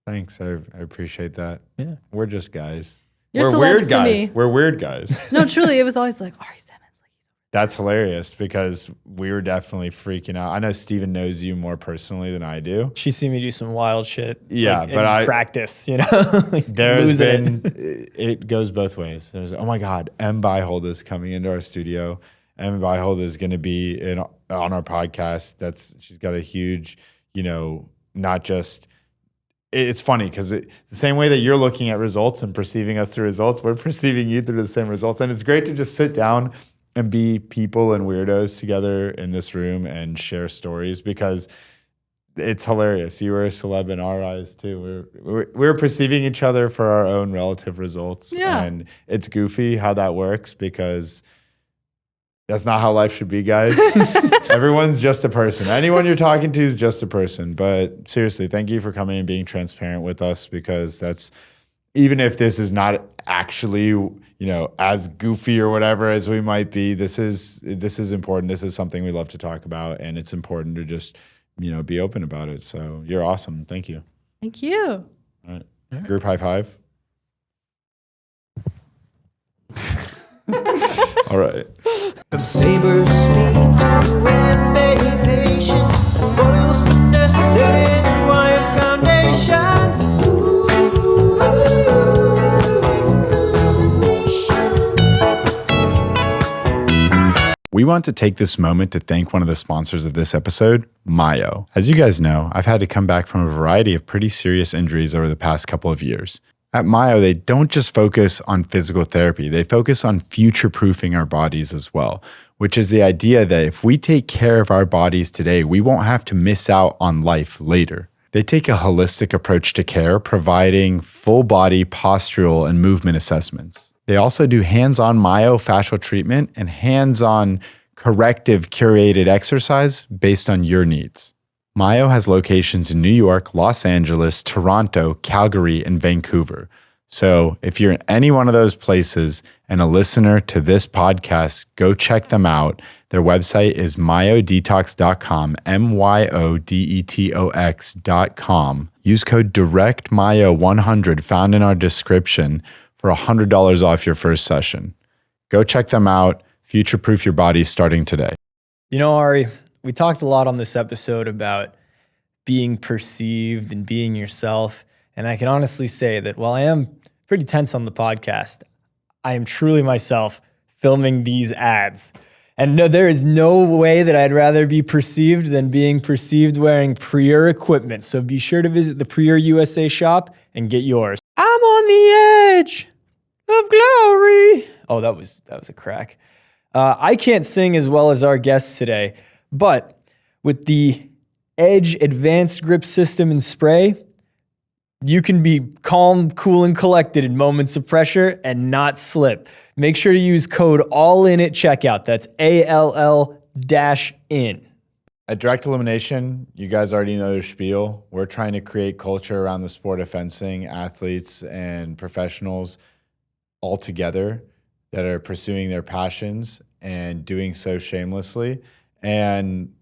Thanks. I appreciate that. Yeah. We're just guys. You're We're weird celebs to guys. me. We're weird guys. No, truly, it was always Ari Simmons. That's hilarious, because we were definitely freaking out. I know Steven knows you more personally than I do. She's seen me do some wild shit. Yeah, but in practice, There's losing been, it goes both ways. There's, oh my God, Beihold is coming into our studio. Beihold is going to be on our podcast. She's got a huge, not just, it's funny because the same way that you're looking at results and perceiving us through results, we're perceiving you through the same results. And it's great to just sit down and be people and weirdos together in this room and share stories, because it's hilarious. You were a celeb in our eyes too. We're perceiving each other for our own relative results. Yeah. And it's goofy how that works, because that's not how life should be, guys. Everyone's just a person. Anyone you're talking to is just a person. But seriously, thank you for coming and being transparent with us, because that's, even if this is not actually, as goofy or whatever as we might be, this is important. This is something we love to talk about, and it's important to just, be open about it. So you're awesome. Thank you. Thank you. All right. Group high five. All right. From saber speed to red patience, boils finessing quiet foundations. We want to take this moment to thank one of the sponsors of this episode, Mayo. As you guys know, I've had to come back from a variety of pretty serious injuries over the past couple of years. At Mayo, they don't just focus on physical therapy, they focus on future-proofing our bodies as well, which is the idea that if we take care of our bodies today, we won't have to miss out on life later. They take a holistic approach to care, providing full-body postural and movement assessments. They also do hands-on myofascial treatment and hands-on corrective curated exercise based on your needs. Mayo has locations in New York, Los Angeles, Toronto, Calgary, and Vancouver. So if you're in any one of those places and a listener to this podcast, go check them out. Their website is myodetox.com, myodetox.com. Use code DIRECTMAYO100 found in our description for $100 off your first session. Go check them out. Future-proof your body starting today. Ari, we talked a lot on this episode about being perceived and being yourself. And I can honestly say that while I am pretty tense on the podcast, I am truly myself filming these ads. And no, there is no way that I'd rather be perceived than being perceived wearing Prieur equipment. So be sure to visit the Prieur USA shop and get yours. I'm on the edge of glory. Oh, that was a crack. I can't sing as well as our guests today, but with the Edge Advanced Grip System and Spray, you can be calm, cool, and collected in moments of pressure and not slip. Make sure to use code ALLIN at checkout. That's ALL-IN. At Direct Elimination, you guys already know the spiel. We're trying to create culture around the sport of fencing, athletes and professionals all together that are pursuing their passions and doing so shamelessly. And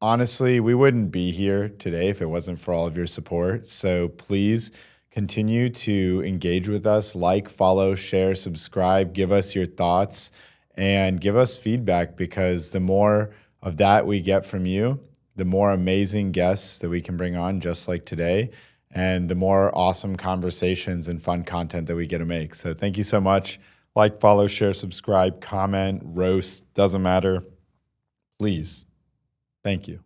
honestly, we wouldn't be here today if it wasn't for all of your support. So please continue to engage with us, like, follow, share, subscribe, give us your thoughts, and give us feedback, because the more of that we get from you, the more amazing guests that we can bring on, just like today, and the more awesome conversations and fun content that we get to make. So thank you so much. Like, follow, share, subscribe, comment, roast, doesn't matter. Please. Thank you.